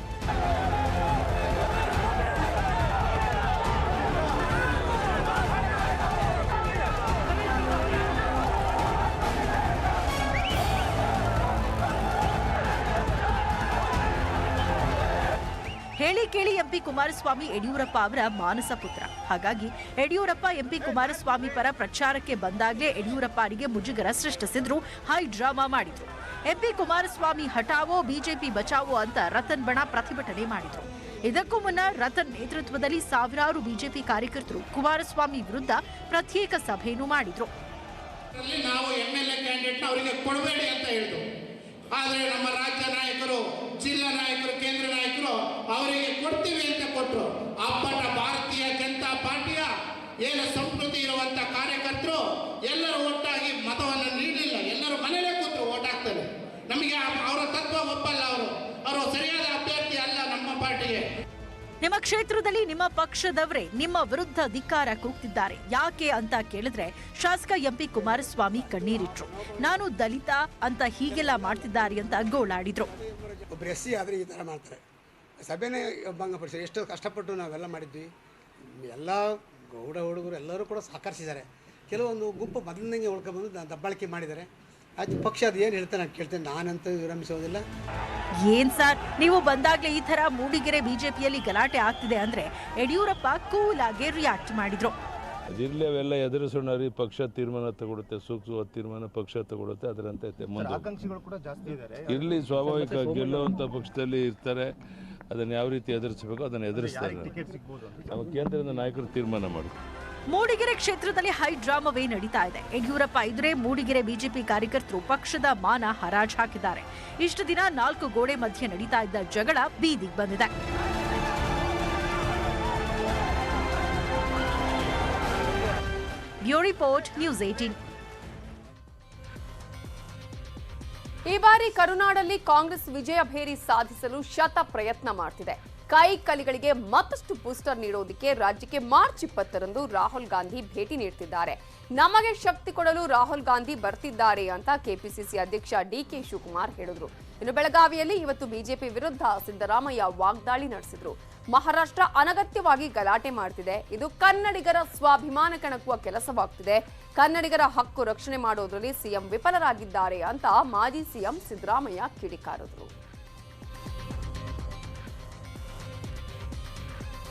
ಹೇಳಿ ಕೇಳಿ ಎಂಪಿ ಕುಮಾರಸ್ವಾಮಿ ಯಡಿಯೂರಪ್ಪ ಅವರ ಮಾನಸ ಪುತ್ರ. ಹಾಗಾಗಿ ಯಡಿಯೂರಪ್ಪ ಎಂಪಿ ಕುಮಾರಸ್ವಾಮಿ ಪರ ಪ್ರಚಾರಕ್ಕೆ ಬಂದಾಗಲೇ ಯಡಿಯೂರಪ್ಪರಿಗೆ ಮುಜುಗರ ಸೃಷ್ಟಿಸಿದ್ರು, ಹೈ ಡ್ರಾಮಾ ಮಾಡಿದ್ರು. ಎಂಪಿ ಕುಮಾರಸ್ವಾಮಿ ಹಠಾವೋ ಬಿಜೆಪಿ ಬಚಾವೋ ಅಂತ ರತನ್ ಬಣ ಪ್ರತಿಭಟನೆ ಮಾಡಿದ್ರು. ಇದಕ್ಕೂ ಮುನ್ನ ರತನ್ ನೇತೃತ್ವದಲ್ಲಿ ಸಾವಿರಾರು ಬಿಜೆಪಿ ಕಾರ್ಯಕರ್ತರು ಕುಮಾರಸ್ವಾಮಿ ವಿರುದ್ಧ ಪ್ರತ್ಯೇಕ ಸಭೆಯನ್ನು ಮಾಡಿದ್ರು. ನಾವು MLA ಕ್ಯಾಂಡಿಡೇಟ್ ಅವರಿಗೆ ಕೊಡಬೇಡಿ ಅಂತ ಹೇಳಿದ್ರು. ಆದರೆ ನಮ್ಮ ರಾಜ್ಯ ನಾಯಕರು, ಜಿಲ್ಲಾ ನಾಯಕರು, ಕೇಂದ್ರ ನಾಯಕರು ಅವರಿಗೆ ಕೊಡ್ತೀವಿ ಅಂತ ಕೊಟ್ಟರು. ಅಪ್ಪಟ ಭಾರತೀಯ ಜನತಾ ಪಾರ್ಟಿಯ ಏನು ಸಂಸ್ಕೃತಿ ಇರುವಂತ ಕಾರ್ಯಕರ್ತರು ಎಲ್ಲರೂ ಒಟ್ಟಾಗಿ ಮತವನ್ನು ನೀಡಲಿಲ್ಲ. ಎಲ್ಲರೂ ಮನೆಯಲ್ಲೇ ಕೂತರು ಓಟ್ ಹಾಕ್ತಾರೆ. ನಮಗೆ ಅವರ ತತ್ವ ಒಪ್ಪಲ್ಲ. ಅವರು ಸರಿಯಾದ ಅಭ್ಯರ್ಥಿ ಅಲ್ಲ ನಮ್ಮ ಪಾರ್ಟಿಗೆ. ನಿಮ್ಮ ಕ್ಷೇತ್ರದಲ್ಲಿ ನಿಮ್ಮ ಪಕ್ಷದವರೇ ನಿಮ್ಮ ವಿರುದ್ಧ ಧಿಕ್ಕಾರ ಕೂಗ್ತಿದ್ದಾರೆ, ಯಾಕೆ ಅಂತ ಕೇಳಿದ್ರೆ ಶಾಸಕ ಎಂಪಿ ಕುಮಾರಸ್ವಾಮಿ ಕಣ್ಣೀರಿಟ್ರು. ನಾನು ದಲಿತ ಅಂತ ಹೀಗೆಲ್ಲ ಮಾಡ್ತಿದ್ದಾರೆ ಅಂತ ಗೋಳಾಡಿದ್ರು. ಒಬ್ಬರು SC ಆದರೆ ಈ ಥರ ಮಾಡ್ತಾರೆ, ಸಭೆನೇ ಭಂಗಪಡಿಸಿದ್ದಾರೆ. ಎಷ್ಟು ಕಷ್ಟಪಟ್ಟು ನಾವೆಲ್ಲ ಮಾಡಿದ್ವಿ. ಎಲ್ಲ ಗೌಡ ಹುಡುಗರು ಎಲ್ಲರೂ ಕೂಡ ಸಹಕರಿಸಿದ್ದಾರೆ. ಕೆಲವೊಂದು ಗುಂಪು ಮೊದಲಿನಂಗೆ ಉಳ್ಕೊಂಡ್ಬಂದು ದಬ್ಬಾಳಿಕೆ ಮಾಡಿದ್ದಾರೆ. ಅದು ಪಕ್ಷ ಅದು ಏನು ಹೇಳ್ತಾರೆ ನಾನು ಕೇಳ್ತೇನೆ, ನಾನಂತೂ ವಿರಮಿಸೋದಿಲ್ಲ. ಏನ್ ಸರ್, ನೀವು ಬಂದಾಗ್ಲೇ ಈ ತರ ಮೂಡಿಗೆರೆ ಬಿಜೆಪಿಯಲ್ಲಿ ಗಲಾಟೆ ಆಗ್ತಿದೆ ಅಂದ್ರೆ ಯಡಿಯೂರಪ್ಪ ಕೂಲ್ ಆಗಿ ರಿಯಾಕ್ಟ್ ಮಾಡಿದ್ರು. ಅದಿರ್ಲಿ, ಅವೆಲ್ಲ ಎದುರಿಸೋಣ ರೀ. ಪಕ್ಷ ತೀರ್ಮಾನ ತಗೊಳುತ್ತೆ, ಸೂಕ್ತವಾದ ತೀರ್ಮಾನ ಪಕ್ಷ ತಗೊಳುತ್ತೆ. ಅದರಂತೆ ಇರ್ಲಿ, ಸ್ವಾಭಾವಿಕ ಗೆಲ್ಲುವಂತ ಪಕ್ಷದಲ್ಲಿ ಇರ್ತಾರೆ. ಅದನ್ನ ಯಾವ ರೀತಿ ಎದುರಿಸಬೇಕು ಅದನ್ನ ಎದುರಿಸ್ತಾರೆ. ನಮ್ಮ ಕೇಂದ್ರದ ನಾಯಕರು ತೀರ್ಮಾನ ಮಾಡ್ತಾರೆ. ಮೂಡಿಗೆರೆ ಕ್ಷೇತ್ರದಲ್ಲಿ ಹೈ ಡ್ರಾಮಾವೇ ನಡೀತಾ ಇದೆ. ಯಡಿಯೂರಪ್ಪ ಇದ್ರೆ ಮೂಡಿಗೆರೆ ಬಿಜೆಪಿ ಕಾರ್ಯಕರ್ತರು ಪಕ್ಷದ ಮಾನ ಹರಾಜು ಹಾಕಿದ್ದಾರೆ. ಇಷ್ಟು ದಿನ 4 ಗೋಡೆ ಮಧ್ಯೆ ನಡೀತಾ ಇದ್ದ ಜಗಳ ಬೀದಿಗೆ ಬಂದಿದೆ. Bureau report, news 18. ಈ ಬಾರಿ ಕರುನಾಡಲ್ಲಿ ಕಾಂಗ್ರೆಸ್ ವಿಜಯ ಭೇರಿ ಸಾಧಿಸಲು ಶತ ಪ್ರಯತ್ನ ಮಾಡ್ತಿದೆ. ಕೈ ಕಲಿಗಳಿಗೆ ಮತ್ತಷ್ಟು ಬೂಸ್ಟರ್ ನೀಡೋದಕ್ಕೆ ರಾಜ್ಯಕ್ಕೆ ಮಾರ್ಚ್ 20ರಂದು ರಾಹುಲ್ ಗಾಂಧಿ ಭೇಟಿ ನೀಡುತ್ತಿದ್ದಾರೆ. ನಮಗೆ ಶಕ್ತಿ ಕೊಡಲು ರಾಹುಲ್ ಗಾಂಧಿ ಬರ್ತಿದ್ದಾರೆ ಅಂತ ಕೆಪಿಸಿಸಿ ಅಧ್ಯಕ್ಷ DK ಶಿವಕುಮಾರ್ ಹೇಳಿದ್ರು. ಇನ್ನು ಬೆಳಗಾವಿಯಲ್ಲಿ ಇವತ್ತು ಬಿಜೆಪಿ ವಿರುದ್ಧ ಸಿದ್ದರಾಮಯ್ಯ ವಾಗ್ದಾಳಿ ನಡೆಸಿದ್ರು. ಮಹಾರಾಷ್ಟ್ರ ಅನಗತ್ಯವಾಗಿ ಗಲಾಟೆ ಮಾಡ್ತಿದೆ, ಇದು ಕನ್ನಡಿಗರ ಸ್ವಾಭಿಮಾನ ಕೆಣಕುವ ಕೆಲಸವಾಗ್ತಿದೆ. ಕನ್ನಡಿಗರ ಹಕ್ಕು ರಕ್ಷಣೆ ಮಾಡೋದ್ರಲ್ಲಿ ಸಿಎಂ ವಿಫಲರಾಗಿದ್ದಾರೆ ಅಂತ ಮಾಜಿ ಸಿಎಂ ಸಿದ್ದರಾಮಯ್ಯ ಕಿಡಿಕಾರಿದ್ರು.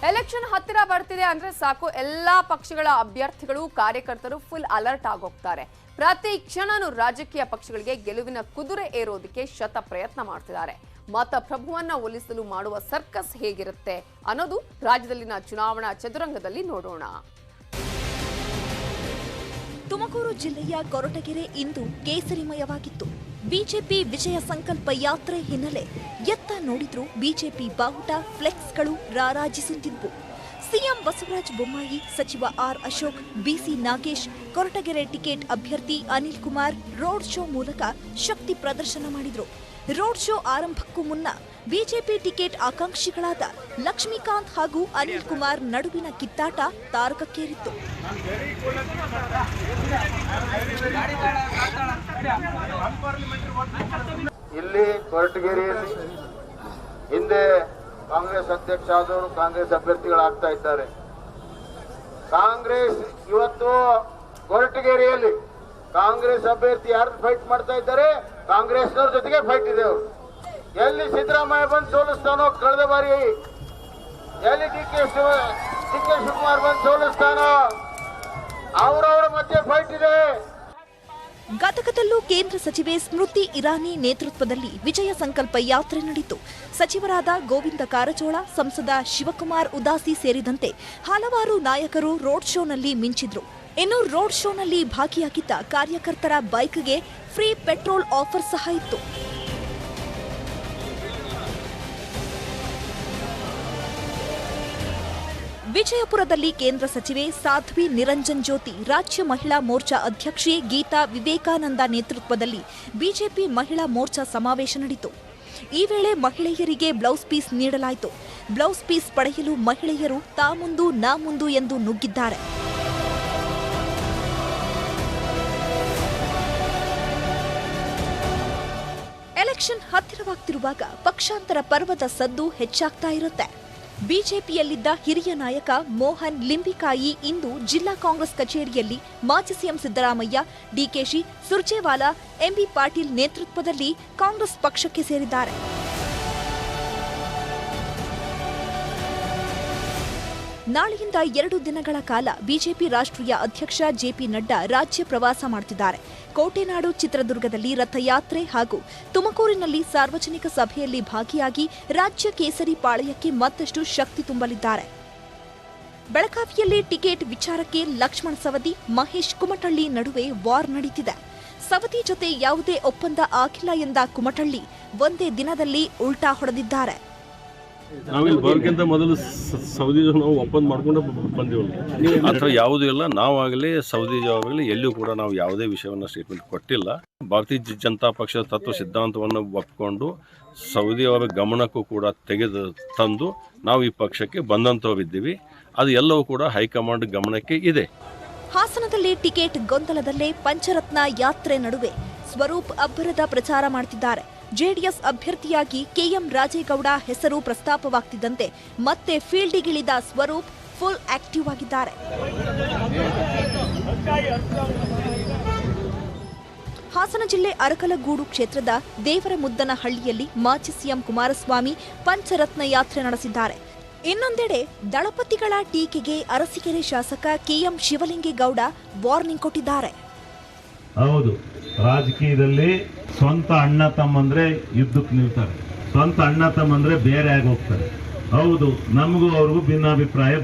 ಎಲೆಕ್ಷನ್ ಹತ್ತಿರ ಬರ್ತಿದೆ ಅಂದ್ರೆ ಸಾಕು, ಎಲ್ಲಾ ಪಕ್ಷಗಳ ಅಭ್ಯರ್ಥಿಗಳು ಕಾರ್ಯಕರ್ತರು ಫುಲ್ ಅಲರ್ಟ್ ಆಗೋಗ್ತಾರೆ. ಪ್ರತಿ ಕ್ಷಣನೂ ರಾಜಕೀಯ ಪಕ್ಷಗಳಿಗೆ ಗೆಲುವಿನ ಕುದುರೆ ಏರೋದಕ್ಕೆ ಶತ ಪ್ರಯತ್ನ ಮಾಡ್ತಿದ್ದಾರೆ. ಮತ ಪ್ರಭುವನ್ನ ಒಲಿಸಲು ಮಾಡುವ ಸರ್ಕಸ್ ಹೇಗಿರುತ್ತೆ ಅನ್ನೋದು ರಾಜ್ಯದಲ್ಲಿನ ಚುನಾವಣಾ ಚದುರಂಗದಲ್ಲಿ ನೋಡೋಣ. ತುಮಕೂರು ಜಿಲ್ಲೆಯ ಕೊರಟಗೆರೆ ಇಂದು ಕೇಸರಿಮಯವಾಗಿತ್ತು. ಬಿಜೆಪಿ ವಿಜಯ ಸಂಕಲ್ಪ ಯಾತ್ರೆ ಹಿನ್ನೆಲೆ ಎತ್ತ ನೋಡಿದ್ರು ಬಿಜೆಪಿ ಬಾವುಟ, ಫ್ಲೆಕ್ಸ್ಗಳು ರಾರಾಜಿಸುತ್ತಿದ್ವು. ಸಿಎಂ ಬಸವರಾಜ ಬೊಮ್ಮಾಯಿ, ಸಚಿವ ಆರ್ ಅಶೋಕ್, ಬಿಸಿ ನಾಗೇಶ್, ಕೊರಟಗೆರೆ ಟಿಕೆಟ್ ಅಭ್ಯರ್ಥಿ ಅನಿಲ್ ಕುಮಾರ್ ರೋಡ್ ಶೋ ಮೂಲಕ ಶಕ್ತಿ ಪ್ರದರ್ಶನ ಮಾಡಿದ್ರು. ರೋಡ್ ಶೋ ಆರಂಭಕ್ಕೂ ಮುನ್ನ ಬಿಜೆಪಿ ಟಿಕೆಟ್ ಆಕಾಂಕ್ಷಿಗಳಾದ ಲಕ್ಷ್ಮೀಕಾಂತ್ ಹಾಗೂ ಅನಿಲ್ ಕುಮಾರ್ ನಡುವಿನ ಕಿತ್ತಾಟ ತಾರಕಕ್ಕೇರಿತ್ತು. ಇಲ್ಲಿ ಕೊರಟಗೆರೆಯಲ್ಲಿ ಹಿಂದೆ ಕಾಂಗ್ರೆಸ್ ಅಧ್ಯಕ್ಷ ಆದವರು ಕಾಂಗ್ರೆಸ್ ಅಭ್ಯರ್ಥಿಗಳಾಗ್ತಾ ಇದ್ದಾರೆ. ಕಾಂಗ್ರೆಸ್ ಇವತ್ತು ಕೊರಟಗೆರೆಯಲ್ಲಿ ಕಾಂಗ್ರೆಸ್ ಅಭ್ಯರ್ಥಿ ಯಾರು ಫೈಟ್ ಮಾಡ್ತಾ ಇದ್ದಾರೆ, ಕಾಂಗ್ರೆಸ್ನವ್ರ ಜೊತೆಗೆ ಫೈಟ್ ಇದೆ. ಅವರು ಎಲ್ಲಿ ಸಿದ್ದರಾಮಯ್ಯ ಬಂದು ಸೋಲಿಸ್ತಾನೋ, ಕಳೆದ ಬಾರಿ ಎಲ್ಲಿ DK ಶಿವಕುಮಾರ್ ಬಂದು ಸೋಲಿಸ್ತಾನೋ, ಅವರವರ ಮಧ್ಯೆ ಫೈಟ್ ಇದೆ. ಗದಗದಲ್ಲೂ ಕೇಂದ್ರ ಸಚಿವೆ ಸ್ಮೃತಿ ಇರಾನಿ ನೇತೃತ್ವದಲ್ಲಿ ವಿಜಯ ಸಂಕಲ್ಪ ಯಾತ್ರೆ ನಡೆಯಿತು. ಸಚಿವರಾದ ಗೋವಿಂದ ಕಾರಜೋಳ, ಸಂಸದ ಶಿವಕುಮಾರ್ ಉದಾಸಿ ಸೇರಿದಂತೆ ಹಲವಾರು ನಾಯಕರು ರೋಡ್ ಶೋನಲ್ಲಿ ಮಿಂಚಿದ್ರು. ಇನ್ನು ರೋಡ್ ಶೋನಲ್ಲಿ ಭಾಗಿಯಾಗಿದ್ದ ಕಾರ್ಯಕರ್ತರ ಬೈಕ್ಗೆ ಫ್ರೀ ಪೆಟ್ರೋಲ್ ಆಫರ್ ಸಹ ಇತ್ತು. ವಿಜಯಪುರದಲ್ಲಿ ಕೇಂದ್ರ ಸಚಿವೆ ಸಾಧ್ವಿ ನಿರಂಜನ್ ಜ್ಯೋತಿ, ರಾಜ್ಯ ಮಹಿಳಾ ಮೋರ್ಚಾ ಅಧ್ಯಕ್ಷೆ ಗೀತಾ ವಿವೇಕಾನಂದ ನೇತೃತ್ವದಲ್ಲಿ ಬಿಜೆಪಿ ಮಹಿಳಾ ಮೋರ್ಚಾ ಸಮಾವೇಶ ನಡೆಯಿತು. ಈ ವೇಳೆ ಮಹಿಳೆಯರಿಗೆ ಬ್ಲೌಸ್ ಪೀಸ್ ನೀಡಲಾಯಿತು. ಬ್ಲೌಸ್ ಪೀಸ್ ಪಡೆಯಲು ಮಹಿಳೆಯರು ತಾ ಮುಂದು ನಾ ಮುಂದು ಎಂದು ನುಗ್ಗಿದ್ದಾರೆ. ಎಲೆಕ್ಷನ್ ಹತ್ತಿರವಾಗ್ತಿರುವಾಗ ಪಕ್ಷಾಂತರ ಪರ್ವದ ಸದ್ದು ಹೆಚ್ಚಾಗ್ತಾ ಇರುತ್ತೆ. ಬಿಜೆಪಿಯಲ್ಲಿದ್ದ ಹಿರಿಯ ನಾಯಕ ಮೋಹನ್ ಲಿಂಬಿಕಾಯಿ ಇಂದು ಜಿಲ್ಲಾ ಕಾಂಗ್ರೆಸ್ ಕಚೇರಿಯಲ್ಲಿ ಮಾಜಿ ಸಿಎಂ ಸಿದ್ದರಾಮಯ್ಯ, ಡಿಕೆಶಿ, ಸುರ್ಜೇವಾಲಾ, ಎಂಬಿ ಪಾಟೀಲ್ ನೇತೃತ್ವದಲ್ಲಿ ಕಾಂಗ್ರೆಸ್ ಪಕ್ಷಕ್ಕೆ ಸೇರಿದ್ದಾರೆ. ನಾಳೆಯಿಂದ 2 ದಿನಗಳ ಕಾಲ ಬಿಜೆಪಿ ರಾಷ್ಟ್ರೀಯ ಅಧ್ಯಕ್ಷ ಜೆಪಿ ನಡ್ಡಾ ರಾಜ್ಯ ಪ್ರವಾಸ ಮಾಡುತ್ತಿದ್ದಾರೆ. ಕೋಟೆನಾಡು, ಚಿತ್ರದುರ್ಗದಲ್ಲಿ ರಥಯಾತ್ರೆ ಹಾಗೂ ತುಮಕೂರಿನಲ್ಲಿ ಸಾರ್ವಜನಿಕ ಸಭೆಯಲ್ಲಿ ಭಾಗಿಯಾಗಿ ರಾಜ್ಯ ಕೇಸರಿ ಪಾಳಯಕ್ಕೆ ಮತ್ತಷ್ಟು ಶಕ್ತಿ ತುಂಬಲಿದ್ದಾರೆ. ಬೆಳಗಾವಿಯಲ್ಲಿ ಟಿಕೆಟ್ ವಿಚಾರಕ್ಕೆ ಲಕ್ಷ್ಮಣ ಸವದಿ, ಮಹೇಶ್ ಕುಮಟಳ್ಳಿ ನಡುವೆ ವಾರ್ ನಡೀತಿದೆ. ಸವದಿ ಜೊತೆ ಯಾವುದೇ ಒಪ್ಪಂದ ಆಗಿಲ್ಲ ಎಂದ ಕುಮಟಳ್ಳಿ ಒಂದೇ ದಿನದಲ್ಲಿ ಉಲ್ಟಾ ಹೊಡೆದಿದ್ದಾರೆ. ನಾವಿಲ್ಲಿ ಬರೋಕ್ಕಿಂತ ಮೊದಲು ಸೌದಿ ನಾವು ಒಪ್ಪಂದ ಮಾಡ್ಕೊಂಡು ಬಂದಿವಲ್ಲ, ಅಥವಾ ಯಾವುದೂ ಇಲ್ಲ. ನಾವಾಗಲಿ ಸೌದಿ ಆಗಲಿ ಎಲ್ಲಿಯೂ ಕೂಡ ನಾವು ಯಾವುದೇ ವಿಷಯವನ್ನು ಸ್ಟೇಟ್ಮೆಂಟ್ ಕೊಟ್ಟಿಲ್ಲ. ಭಾರತೀಯ ಜನತಾ ಪಕ್ಷದ ತತ್ವ ಸಿದ್ಧಾಂತವನ್ನು ಒಪ್ಪಿಕೊಂಡು ಸೌದಿ ಅವರ ಗಮನಕ್ಕೂ ಕೂಡ ತೆಗೆದು ತಂದು ನಾವು ಈ ಪಕ್ಷಕ್ಕೆ ಬಂದಂಥವಿದ್ದೀವಿ. ಅದು ಎಲ್ಲವೂ ಕೂಡ ಹೈಕಮಾಂಡ್ ಗಮನಕ್ಕೆ ಇದೆ. ಹಾಸನದಲ್ಲಿ ಟಿಕೆಟ್ ಗೊಂದಲದಲ್ಲೇ ಪಂಚರತ್ನ ಯಾತ್ರೆ ನಡುವೆ ಸ್ವರೂಪ್ ಅಬ್ಬರದ ಪ್ರಚಾರ ಮಾಡುತ್ತಿದ್ದಾರೆ. ಜೆಡಿಎಸ್ ಅಭ್ಯರ್ಥಿಯಾಗಿ ಕೆಎಂ ರಾಜೇಗೌಡ ಹೆಸರು ಪ್ರಸ್ತಾಪವಾಗ್ತಿದ್ದಂತೆ ಮತ್ತೆ ಫೀಲ್ಡಿಗಿಳಿದ ಸ್ವರೂಪ್ ಫುಲ್ ಆಕ್ಟಿವ್ ಆಗಿದ್ದಾರೆ. ಹಾಸನ ಜಿಲ್ಲೆ ಅರಕಲಗೂಡು ಕ್ಷೇತ್ರದ ದೇವರಮುದ್ದನಹಳ್ಳಿಯಲ್ಲಿ ಮಾಜಿ ಸಿಎಂ ಕುಮಾರಸ್ವಾಮಿ ಪಂಚರತ್ನ ಯಾತ್ರೆ ನಡೆಸಿದ್ದಾರೆ. ಇನ್ನೊಂದೆಡೆ ದಳಪತಿಗಳ ಟೀಕೆಗೆ ಅರಸೀಕೆರೆ ಶಾಸಕ ಕೆಎಂ ಶಿವಲಿಂಗೇಗೌಡ ವಾರ್ನಿಂಗ್ ಕೊಟ್ಟಿದ್ದಾರೆ. ಹೌದು, ರಾಜಕೀಯದಲ್ಲಿ ಸ್ವಂತ ಅಣ್ಣ ತಮ್ಮಂದ್ರೆ ಯುದ್ಧಕ್ಕೆ ನಿಲ್ತಾರೆ, ಸ್ವಂತ ಅಣ್ಣ ತಮ್ಮಂದ್ರೆ ಬೇರೆ ಆಗಿ ಹೋಗ್ತಾರೆ. ಹೌದು, ನಮಗೂ ಅವ್ರಿಗೂ ಭಿನ್ನಾಭಿಪ್ರಾಯ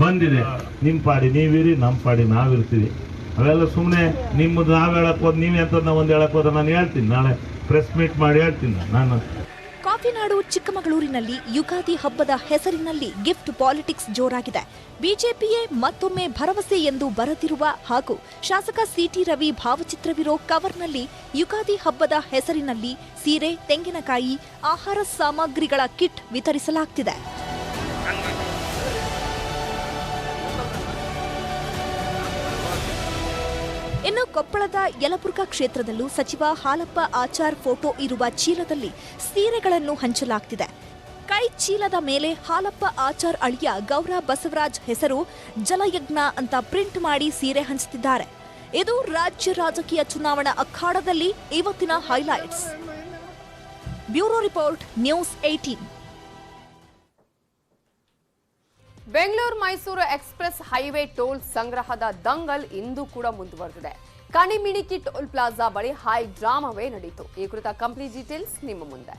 ಬಂದಿದೆ. ನಿಮ್ಮ ಪಾಡಿ ನೀವಿರಿ, ನಮ್ಮ ಪಾಡಿ ನಾವಿರ್ತೀವಿ. ಅವೆಲ್ಲ ಸುಮ್ಮನೆ ನಿಮ್ಮದು ನಾವು ಹೇಳಕ್ ಹೋದ್ ನೀವೇ ಅಂತ ಒಂದು ಹೇಳಕ್ ಹೋದ್ರೆ ನಾನು ಹೇಳ್ತೀನಿ, ನಾಳೆ ಪ್ರೆಸ್ ಮೀಟ್ ಮಾಡಿ ಹೇಳ್ತೀನಿ ನಾನು. ಕಾಫಿನಾಡು ಚಿಕ್ಕಮಗಳೂರಿನಲ್ಲಿ ಯುಗಾದಿ ಹಬ್ಬದ ಹೆಸರಿನಲ್ಲಿ ಗಿಫ್ಟ್ ಪಾಲಿಟಿಕ್ಸ್ ಜೋರಾಗಿದೆ. ಬಿಜೆಪಿಯೇ ಮತ್ತೊಮ್ಮೆ ಭರವಸೆ ಎಂದು ಬರೆದಿರುವ ಹಾಗೂ ಶಾಸಕ ಸಿಟಿ ರವಿ ಭಾವಚಿತ್ರವಿರೋ ಕವರ್ನಲ್ಲಿ ಯುಗಾದಿ ಹಬ್ಬದ ಹೆಸರಿನಲ್ಲಿ ಸೀರೆ, ತೆಂಗಿನಕಾಯಿ, ಆಹಾರ ಸಾಮಗ್ರಿಗಳ ಕಿಟ್ ವಿತರಿಸಲಾಗುತ್ತಿದೆ. ಇನ್ನು ಕೊಪ್ಪಳದ ಯಲಬುರ್ಗಾ ಕ್ಷೇತ್ರದಲ್ಲೂ ಸಚಿವ ಹಾಲಪ್ಪ ಆಚಾರ್ ಫೋಟೋ ಇರುವ ಚೀಲದಲ್ಲಿ ಸೀರೆಗಳನ್ನು ಹಂಚಲಾಗ್ತಿದೆ. ಕೈ ಚೀಲದ ಮೇಲೆ ಹಾಲಪ್ಪ ಆಚಾರ್ ಅಳಿಯ ಗೌರ ಬಸವರಾಜ್ ಹೆಸರು ಜಲಯಜ್ಞ ಅಂತ ಪ್ರಿಂಟ್ ಮಾಡಿ ಸೀರೆ ಹಂಚುತ್ತಿದ್ದಾರೆ. ಇದು ರಾಜ್ಯ ರಾಜಕೀಯ ಚುನಾವಣಾ ಅಖಾಡದಲ್ಲಿ ಇವತ್ತಿನ highlights. Bureau report, news 18. Bengaluru Mysuru express highway toll ಸಂಗ್ರಹದ ದಂಗಲ್ ಇಂದು ಕೂಡ ಮುಂದುವರೆದಿದೆ. ಕಣಿಮಿಣಿಕಿ ಟೋಲ್ ಪ್ಲಾಜಾ ಬಳಿ ಹೈ ಡ್ರಾಮಾವೇ ನಡೆಯಿತು. ಈ ಕುರಿತ ಕಂಪ್ಲೀಟ್ ಡೀಟೇಲ್ಸ್ ನಿಮ್ಮ ಮುಂದೆ.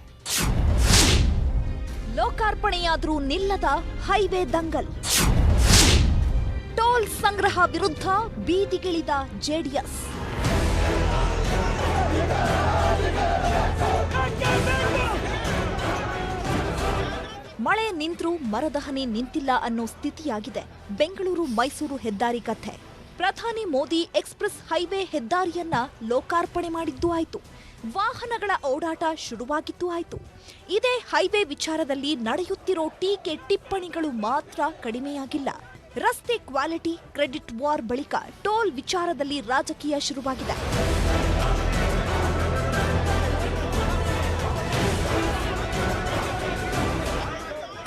ಲೋಕಾರ್ಪಣೆಯಾದರೂ ನಿಲ್ಲದ ಹೈವೇ ದಂಗಲ್. ಟೋಲ್ ಸಂಗ್ರಹ ವಿರುದ್ಧ ಬೀದಿಗಿಳಿದ ಜೆಡಿಎಸ್. ಮಳೆ ನಿಂತ್ರೂ ಮರದಹನಿ ನಿಂತಿಲ್ಲ ಅನ್ನೋ ಸ್ಥಿತಿಯಾಗಿದೆ ಬೆಂಗಳೂರು ಮೈಸೂರು ಹೆದ್ದಾರಿ ಕಥೆ. ಪ್ರಧಾನಿ ಮೋದಿ ಎಕ್ಸ್ಪ್ರೆಸ್ ಹೈವೇ ಹೆದ್ದಾರಿಯನ್ನ ಲೋಕಾರ್ಪಣೆ ಮಾಡಿದ್ದೂ ಆಯ್ತು, ವಾಹನಗಳ ಓಡಾಟ ಶುರುವಾಗಿದ್ದೂ ಆಯ್ತು. ಇದೇ ಹೈವೇ ವಿಚಾರದಲ್ಲಿ ನಡೆಯುತ್ತಿರೋ ಟೀಕೆ ಟಿಪ್ಪಣಿಗಳು ಮಾತ್ರ ಕಡಿಮೆಯಾಗಿಲ್ಲ. ರಸ್ತೆ ಕ್ವಾಲಿಟಿ, ಕ್ರೆಡಿಟ್ ವಾರ್ ಬಳಿಕ ಟೋಲ್ ವಿಚಾರದಲ್ಲಿ ರಾಜಕೀಯ ಶುರುವಾಗಿದೆ.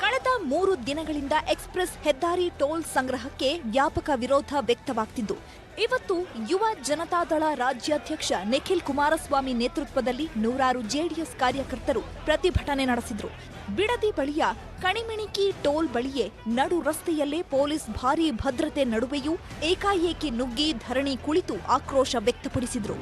ಕಳೆದ 3 ದಿನಗಳಿಂದ ಎಕ್ಸ್ಪ್ರೆಸ್ ಹೆದ್ದಾರಿ ಟೋಲ್ ಸಂಗ್ರಹಕ್ಕೆ ವ್ಯಾಪಕ ವಿರೋಧ ವ್ಯಕ್ತವಾಗ್ತಿದ್ದು, ಇವತ್ತು ಯುವ ಜನತಾದಳ ರಾಜ್ಯಾಧ್ಯಕ್ಷ ನಿಖಿಲ್ ಕುಮಾರಸ್ವಾಮಿ ನೇತೃತ್ವದಲ್ಲಿ ನೂರಾರು ಜೆಡಿಎಸ್ ಕಾರ್ಯಕರ್ತರು ಪ್ರತಿಭಟನೆ ನಡೆಸಿದ್ರು. ಬಿಡದಿ ಬಳಿಯ ಕಣಿಮಿಣಿಕಿ ಟೋಲ್ ಬಳಿಯೇ ನಡು ರಸ್ತೆಯಲ್ಲೇ ಪೊಲೀಸ್ ಭಾರೀ ಭದ್ರತೆ ನಡುವೆಯೂ ಏಕಾಏಕಿ ನುಗ್ಗಿ ಧರಣಿ ಕುಳಿತು ಆಕ್ರೋಶ ವ್ಯಕ್ತಪಡಿಸಿದ್ರು.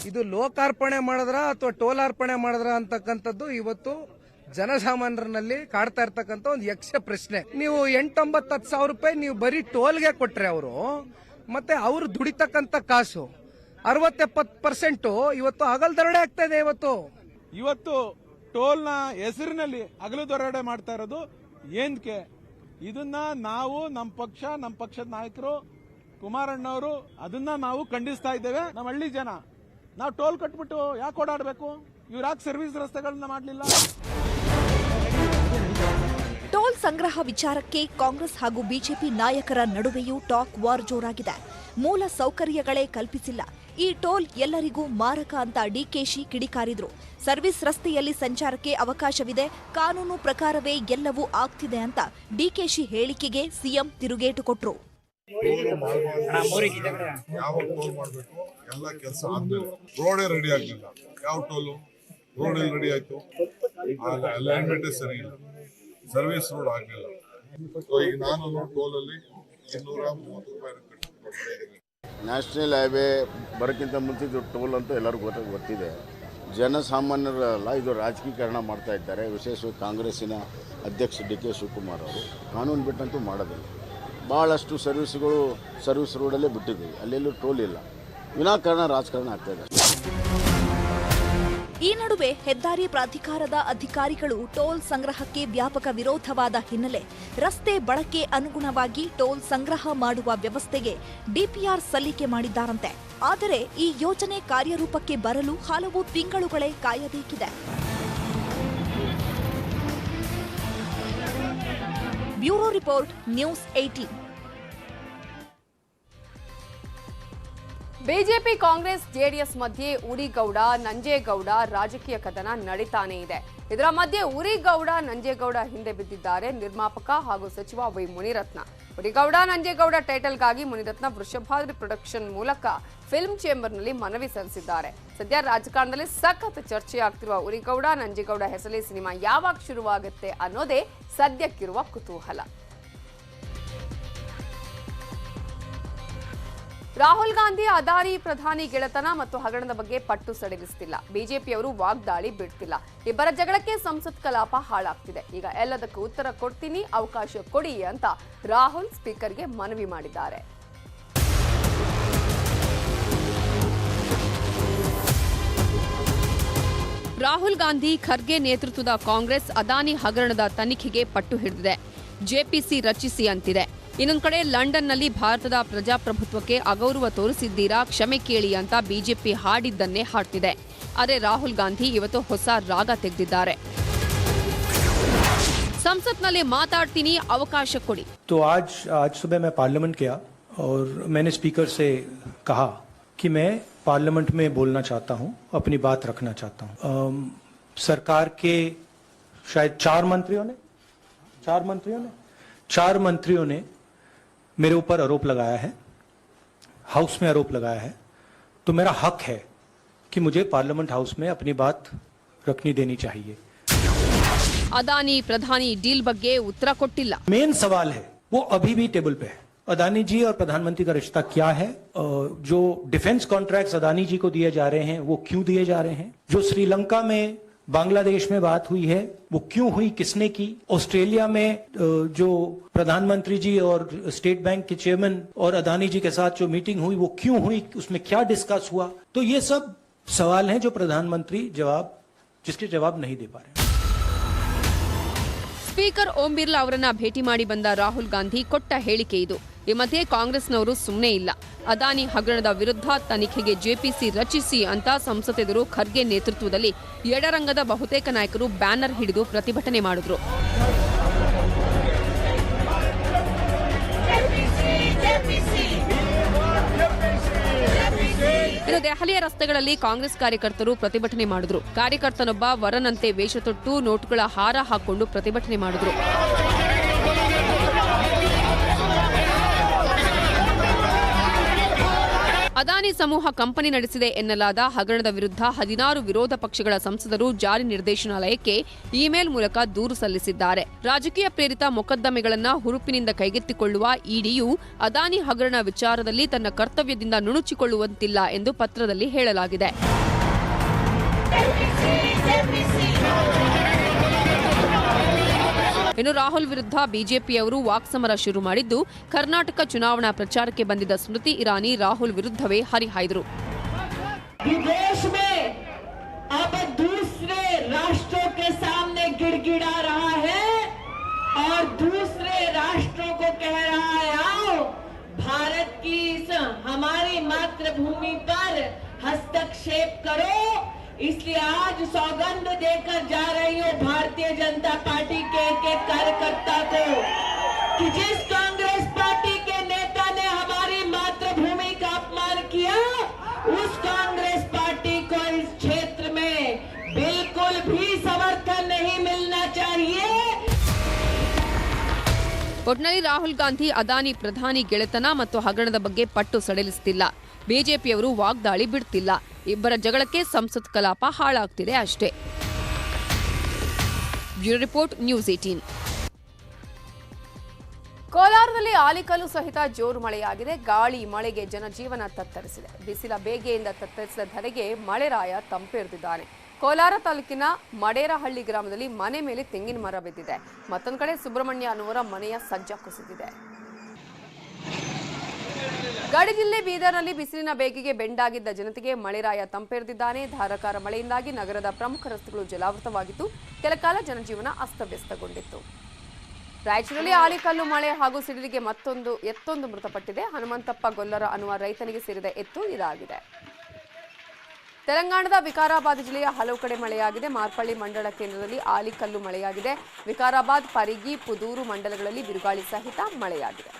ಇದು ಲೋಕಾರ್ಪಣೆ ಮಾಡಿದ್ರ ಅಥವಾ ಟೋಲಾರ್ಪಣೆ ಮಾಡಿದ್ರ ಅಂತಕ್ಕಂಥದ್ದು ಇವತ್ತು ಜನಸಾಮಾನ್ಯರಲ್ಲಿ ಕಾಡ್ತಾ ಇರ್ತಕ್ಕಂಥ ಒಂದು ಯಕ್ಷ ಪ್ರಶ್ನೆ. ನೀವು 8-9 ಸಾವಿರ ರೂಪಾಯಿ ನೀವು ಬರೀ ಟೋಲ್ಗೆ ಕೊಟ್ರೆ ಅವರು ಮತ್ತೆ ಅವರು ದುಡಿತಕ್ಕಂಥ ಕಾಸು 60-70% ಇವತ್ತು ಹಗಲು ದರೋಡೆ ಆಗ್ತಾ ಇದೆ. ಇವತ್ತು ಟೋಲ್ನ ಹೆಸರಿನಲ್ಲಿ ಹಗಲು ದರೋಡೆ ಮಾಡ್ತಾ ಇರೋದು ಏನಕ್ಕೆ? ಇದನ್ನ ನಾವು ನಮ್ಮ ಪಕ್ಷದ ನಾಯಕರು ಕುಮಾರಣ್ಣವರು ಅದನ್ನ ನಾವು ಖಂಡಿಸ್ತಾ ಇದ್ದೇವೆ. ನಮ್ಮ ಹಳ್ಳಿ ಜನ ನಾವು ಟೋಲ್ ಕಟ್ಬಿಟ್ಟು ಯಾಕೆ ಓಡಾಡಬೇಕು? ಇವ್ರು ಯಾಕೆ ಸರ್ವಿಸ್ ರಸ್ತೆಗಳನ್ನ ಮಾಡಲಿಲ್ಲ? ಟೋಲ್ ಸಂಗ್ರಹ ವಿಚಾರಕ್ಕೆ ಕಾಂಗ್ರೆಸ್ ಹಾಗೂ ಬಿಜೆಪಿ ನಾಯಕರ ನಡುವೆಯೂ ಟಾಕ್ ವಾರ್ ಜೋರಾಗಿದೆ. ಮೂಲ ಸೌಕರ್ಯಗಳೇ ಕಲ್ಪಿಸಿಲ್ಲ, ಈ ಟೋಲ್ ಎಲ್ಲರಿಗೂ ಮಾರಕ ಅಂತ ಡಿಕೆಶಿ ಕಿಡಿಕಾರಿದ್ರು. ಸರ್ವಿಸ್ ರಸ್ತೆಯಲ್ಲಿ ಸಂಚಾರಕ್ಕೆ ಅವಕಾಶವಿದೆ, ಕಾನೂನು ಪ್ರಕಾರವೇ ಎಲ್ಲವೂ ಆಗ್ತಿದೆ ಅಂತ ಡಿಕೆಶಿ ಹೇಳಿಕೆಗೆ ಸಿಎಂ ತಿರುಗೇಟು ಕೊಟ್ರು. ಎಲ್ಲ ಕೆಲಸ ಆದ್ಮೇಲೆ ರೋಡೇ ರೆಡಿ ಆಗ್ಲಿಲ್ಲ. ಯಾವ ಟೋಲು ರೋಡ್ ಎಲ್ಲಿ ರೆಡಿ ಆಯ್ತು, ಅಲೈನ್ಮೆಂಟೇ ಸರಿ ಇಲ್ಲ, ಸರ್ವಿಸ್ ರೋಡ್ ಆಗ್ಲಿಲ್ಲ. ಈಗ ನಾನು ಟೋಲ್ ಅಲ್ಲಿ 230 ರೂಪಾಯಿ ಕಟ್ತಾ ಇದ್ದೀನಿ. ನ್ಯಾಷನಲ್ ಹೈವೇ ಬರೋಕ್ಕಿಂತ ಮುಂಚಿದ್ದು ಟೋಲ್ ಅಂತೂ ಎಲ್ಲರಿಗೂ ಗೊತ್ತಿದೆ. ಜನಸಾಮಾನ್ಯರಲ್ಲ, ಇದು ರಾಜಕೀಕರಣ ಮಾಡ್ತಾ ಇದ್ದಾರೆ. ವಿಶೇಷವಾಗಿ ಕಾಂಗ್ರೆಸ್ಸಿನ ಅಧ್ಯಕ್ಷ ಡಿ ಕೆ ಶಿವಕುಮಾರ್ ಅವರು ಕಾನೂನು ಬಿಟ್ಟಂತೂ ಮಾಡೋದಿಲ್ಲ. ಭಾಳಷ್ಟು ಸರ್ವಿಸ್ ರೋಡಲ್ಲೇ ಬಿಟ್ಟಿದ್ದೀವಿ, ಅಲ್ಲೆಲ್ಲೂ ಟೋಲ್ ಇಲ್ಲ. ವಿನಾಕಾರಣ ರಾಜಕಾರಣ ಆಗ್ತಾ ಇದೆ. ಈ ನಡುವೆ ಹೆದ್ದಾರಿ ಪ್ರಾಧಿಕಾರದ ಅಧಿಕಾರಿಗಳು ಟೋಲ್ ಸಂಗ್ರಹಕ್ಕೆ ವ್ಯಾಪಕ ವಿರೋಧವಾದ ಹಿನ್ನೆಲೆ ರಸ್ತೆ ಬಳಕೆ ಅನುಗುಣವಾಗಿ ಟೋಲ್ ಸಂಗ್ರಹ ಮಾಡುವ ವ್ಯವಸ್ಥೆಗೆ ಡಿಪಿಆರ್ ಸಲ್ಲಿಕೆ ಮಾಡಿದ್ದಾರಂತೆ. ಆದರೆ ಈ ಯೋಜನೆ ಕಾರ್ಯರೂಪಕ್ಕೆ ಬರಲು ಹಲವು ತಿಂಗಳುಗಳೇ ಕಾಯಬೇಕಿದೆ. Bureau report, news 18. BJP, Congress, JDS ಮಧ್ಯೆ ಉರಿಗೌಡ ನಂಜೇಗೌಡ ರಾಜಕೀಯ ಕದನ ನಡೀತಾನೇ ಇದೆ. ಇದರ ಮಧ್ಯೆ ಉರಿಗೌಡ ನಂಜೇಗೌಡ ಹಿಂದೆ ಬಿದ್ದಿದ್ದಾರೆ ನಿರ್ಮಾಪಕ ಹಾಗೂ ಸಚಿವ ವೈ ಮುನಿರತ್ನ. ಉರಿಗೌಡ ನಂಜೇಗೌಡ ಟೈಟಲ್ಗಾಗಿ ಮುನಿರತ್ನ ವೃಷಭಾದ್ರಿ ಪ್ರೊಡಕ್ಷನ್ ಮೂಲಕ ಫಿಲ್ಮ್ ಚೇಂಬರ್ನಲ್ಲಿ ಮನವಿ ಸಲ್ಲಿಸಿದ್ದಾರೆ. ಸದ್ಯ ರಾಜಕಾರಣದಲ್ಲಿ ಸಖತ್ ಚರ್ಚೆಯಾಗ್ತಿರುವ ಉರಿಗೌಡ ನಂಜೇಗೌಡ ಹೆಸರಲ್ಲಿ ಸಿನಿಮಾ ಯಾವಾಗ ಶುರುವಾಗುತ್ತೆ ಅನ್ನೋದೇ ಸದ್ಯಕ್ಕಿರುವ ಕುತೂಹಲ. ರಾಹುಲ್ ಗಾಂಧಿ ಅದಾನಿ ಪ್ರಧಾನಿ ಗೆಳೆತನ ಮತ್ತು ಹಗರಣದ ಬಗ್ಗೆ ಪಟ್ಟು ಸಡಿಲಿಸುತ್ತಿಲ್ಲ. ಬಿಜೆಪಿಯವರು ವಾಗ್ದಾಳಿ ಬಿಡ್ತಿಲ್ಲ. ಇಬ್ಬರ ಜಗಳಕ್ಕೆ ಸಂಸತ್ ಕಲಾಪ ಹಾಳಾಗ್ತಿದೆ. ಈಗ ಎಲ್ಲದಕ್ಕೂ ಉತ್ತರ ಕೊಡ್ತೀನಿ, ಅವಕಾಶ ಕೊಡಿ ಅಂತ ರಾಹುಲ್ ಸ್ಪೀಕರ್ಗೆ ಮನವಿ ಮಾಡಿದ್ದಾರೆ. ರಾಹುಲ್ ಗಾಂಧಿ, ಖರ್ಗೆ ನೇತೃತ್ವದ ಕಾಂಗ್ರೆಸ್ ಅದಾನಿ ಹಗರಣದ ತನಿಖೆಗೆ ಪಟ್ಟು ಹಿಡಿದಿದೆ. ಜೆಪಿಸಿ ರಚಿಸಿ ಅಂತಿದೆ. ಇನ್ನೊಂದು ಕಡೆ ಲಂಡನ್ನಲ್ಲಿ ಭಾರತದ ಪ್ರಜಾಪ್ರಭುತ್ವಕ್ಕೆ ಅಗೌರವ ತೋರಿಸಿದ್ದೀರಾ, ಕ್ಷಮೆ ಕೇಳಿ ಅಂತ ಬಿಜೆಪಿ ಹಾಡಿದ್ದನ್ನೇ ಹಾಡ್ತಿದೆ. ಆದರೆ ರಾಹುಲ್ ಗಾಂಧಿ ಇವತ್ತು ಹೊಸ ರಾಗ ತೆಗೆದಿದ್ದಾರೆ. ಸಂಸತ್ನಲ್ಲಿ ಮಾತಾಡ್ತೀನಿ, ಅವಕಾಶ ಕೊಡಿ. तो आज सुबह मैं पार्लियामेंट गया और मैंने स्पीकर से कहा कि मैं पार्लियामेंट में बोलना चाहता हूं, अपनी बात रखना चाहता हूं. सरकार के शायद चार मंत्रियों ने मेरे ऊपर आरोप लगाया है, हाउस में आरोप लगाया है. तो मेरा हक है कि मुझे पार्लियामेंट हाउस में अपनी बात रखनी देनी चाहिए. अदानी प्रधानी डील ಬಗ್ಗೆ ಉತ್ತರ ಕೊಟ್ಟಿಲ್ಲ. मेन सवाल है वो अभी भी टेबल पे है. अदानी जी और प्रधानमंत्री का रिश्ता क्या है? जो डिफेंस कॉन्ट्रैक्ट्स अदानी जी को दिए जा रहे हैं वो क्यों दिए जा रहे हैं? जो श्रीलंका में, बांग्लादेश में बात हुई है वो क्यों हुई, किसने की? ऑस्ट्रेलिया में जो प्रधानमंत्री जी और स्टेट बैंक के चेयरमैन और अदानी जी के साथ जो मीटिंग हुई वो क्यों हुई, उसमें क्या डिस्कस हुआ? तो ये सब सवाल हैं जो प्रधानमंत्री जिसके जवाब नहीं दे पा रहे. ಸ್ಪೀಕರ್ ಓಂ ಬಿರ್ಲಾ ಅವರನ್ನ ಭೇಟಿ ಮಾಡಿ ಬಂದ ರಾಹುಲ್ ಗಾಂಧಿ ಕೊಟ್ಟ ಹೇಳಿಕೆ ಇದು. ಈ ಮಧ್ಯೆ ಕಾಂಗ್ರೆಸ್ನವರು ಸುಮ್ಮನೆ ಇಲ್ಲ. ಅದಾನಿ ಹಗರಣದ ವಿರುದ್ಧ ತನಿಖೆಗೆ ಜೆಪಿಸಿ ರಚಿಸಿ ಅಂತ ಸಂಸದೆದುರು ಖರ್ಗೆ ನೇತೃತ್ವದಲ್ಲಿ ಎಡರಂಗದ ಬಹುತೇಕ ನಾಯಕರು ಬ್ಯಾನರ್ ಹಿಡಿದು ಪ್ರತಿಭಟನೆ ಮಾಡಿದ್ರು. ಇನ್ನು ದೆಹಲಿಯ ರಸ್ತೆಗಳಲ್ಲಿ ಕಾಂಗ್ರೆಸ್ ಕಾರ್ಯಕರ್ತರು ಪ್ರತಿಭಟನೆ ಮಾಡಿದ್ರು. ಕಾರ್ಯಕರ್ತನೊಬ್ಬ ವರನಂತೆ ವೇಷ ತೊಟ್ಟು ನೋಟುಗಳ ಹಾರ ಹಾಕೊಂಡು ಪ್ರತಿಭಟನೆ ಮಾಡಿದ್ರು. ಅದಾನಿ ಸಮೂಹ ಕಂಪನಿ ನಡೆಸಿದೆ ಎನ್ನಲಾದ ಹಗರಣದ ವಿರುದ್ಧ 16 ವಿರೋಧ ಪಕ್ಷಗಳ ಸಂಸದರು ಜಾರಿ ನಿರ್ದೇಶನಾಲಯಕ್ಕೆ ಇಮೇಲ್ ಮೂಲಕ ದೂರು ಸಲ್ಲಿಸಿದ್ದಾರೆ. ರಾಜಕೀಯ ಪ್ರೇರಿತ ಮೊಕದ್ದಮೆಗಳನ್ನು ಹುರುಪಿನಿಂದ ಕೈಗೆತ್ತಿಕೊಳ್ಳುವ ಇಡಿಯು ಅದಾನಿ ಹಗರಣ ವಿಚಾರದಲ್ಲಿ ತನ್ನ ಕರ್ತವ್ಯದಿಂದ ನುಣುಚಿಕೊಳ್ಳುವಂತಿಲ್ಲ ಎಂದು ಪತ್ರದಲ್ಲಿ ಹೇಳಲಾಗಿದೆ. ಇನ್ನು ರಾಹುಲ್ ವಿರುದ್ಧ ಬಿಜೆಪಿಯವರು ವಾಕ್ಸಮರ ಶುರು ಮಾಡಿದ್ದು, ಕರ್ನಾಟಕ ಚುನಾವಣಾ ಪ್ರಚಾರಕ್ಕೆ ಬಂದಿದ್ದ ಸ್ಮೃತಿ ಇರಾನಿ ರಾಹುಲ್ ವಿರುದ್ಧವೇ ಹರಿಹಾಯ್ದರು. विदेश में अब दूसरे राष्ट्रों के सामने गिड़गिड़ा रहा है और दूसरे राष्ट्रों को कह रहा है, आओ भारत की इस हमारी मातृभूमि पर हस्तक्षेप करो. इसलिए आज सौगंध देकर जा रही हूँ भारतीय जनता पार्टी के एक कार्यकर्ता को कि जिस कांग्रेस पार्टी के नेता ने हमारी मातृभूमि का अपमान किया, उस कांग्रेस पार्टी को इस क्षेत्र में बिल्कुल भी समर्थन नहीं मिलना चाहिए. ಒಟ್ನಲ್ಲಿ ರಾಹುಲ್ ಗಾಂಧಿ ಅದಾನಿ ಪ್ರಧಾನಿ ಗೆಳೆತನ ಮತ್ತು ಹಗರಣದ ಬಗ್ಗೆ ಪಟ್ಟು ಸಡಿಲಿಸುತ್ತಿಲ್ಲ. ಬಿಜೆಪಿಯವರು ವಾಗ್ದಾಳಿ ಬಿಡ್ತಿಲ್ಲ. ಇಬ್ಬರ ಜಗಳಕ್ಕೆ ಸಂಸತ್ ಕಲಾಪ ಹಾಳಾಗ್ತಿದೆ ಅಷ್ಟೇ. Bureau report, news 18. ಕೋಲಾರದಲ್ಲಿ ಆಲಿಕಲ್ಲು ಸಹಿತ ಜೋರು ಮಳೆಯಾಗಿದೆ. ಗಾಳಿ ಮಳೆಗೆ ಜನಜೀವನ ತತ್ತರಿಸಿದೆ. ಬಿಸಿಲ ಬೇಗೆಯಿಂದ ತತ್ತರಿಸಿದ ಧರೆಗೆ ಮಳೆರಾಯ ತಂಪೆರೆದಿದ್ದಾನೆ. ಕೋಲಾರ ತಾಲೂಕಿನ ಮಡೇರಹಳ್ಳಿ ಗ್ರಾಮದಲ್ಲಿ ಮನೆ ಮೇಲೆ ತೆಂಗಿನ ಮರ ಬಿದ್ದಿದೆ. ಮತ್ತೊಂದು ಕಡೆ ಸುಬ್ರಹ್ಮಣ್ಯ ಅನ್ನುವರ ಮನೆಯ ಸಜ್ಜ ಕುಸಿದಿದೆ. ಗಡಿ ಜಿಲ್ಲೆ ಬೀದರ್ನಲ್ಲಿ ಬಿಸಿಲಿನ ಬೇಗೆಗೆ ಬೆಂಡಾಗಿದ್ದ ಜನತೆಗೆ ಮಳೆರಾಯ ತಂಪೆರೆದಿದ್ದಾನೆ. ಧಾರಾಕಾರ ಮಳೆಯಿಂದಾಗಿ ನಗರದ ಪ್ರಮುಖ ರಸ್ತೆಗಳು ಜಲಾವೃತವಾಗಿದ್ದು ಕೆಲಕಾಲ ಜನಜೀವನ ಅಸ್ತವ್ಯಸ್ತಗೊಂಡಿತ್ತು. ರಾಯಚೂರಲ್ಲಿ ಆಲಿಕಲ್ಲು ಮಳೆ ಹಾಗೂ ಸಿಡಿಲಿಗೆ ಎತ್ತೊಂದು ಮೃತಪಟ್ಟಿದೆ. ಹನುಮಂತಪ್ಪ ಗೊಲ್ಲರ ಅನ್ನುವ ರೈತನಿಗೆ ಸೇರಿದ ಎತ್ತು ಇದಾಗಿದೆ. ತೆಲಂಗಾಣದ ವಿಕಾರಾಬಾದ್ ಜಿಲ್ಲೆಯ ಹಲವು ಕಡೆ ಮಳೆಯಾಗಿದೆ. ಮಾರ್ಪಳ್ಳಿ ಮಂಡಳ ಕೇಂದ್ರದಲ್ಲಿ ಆಲಿಕಲ್ಲು ಮಳೆಯಾಗಿದೆ. ವಿಕಾರಾಬಾದ್, ಪರಿಗಿ, ಪುದೂರು ಮಂಡಲಗಳಲ್ಲಿ ಬಿರುಗಾಳಿ ಸಹಿತ ಮಳೆಯಾಗಿದೆ.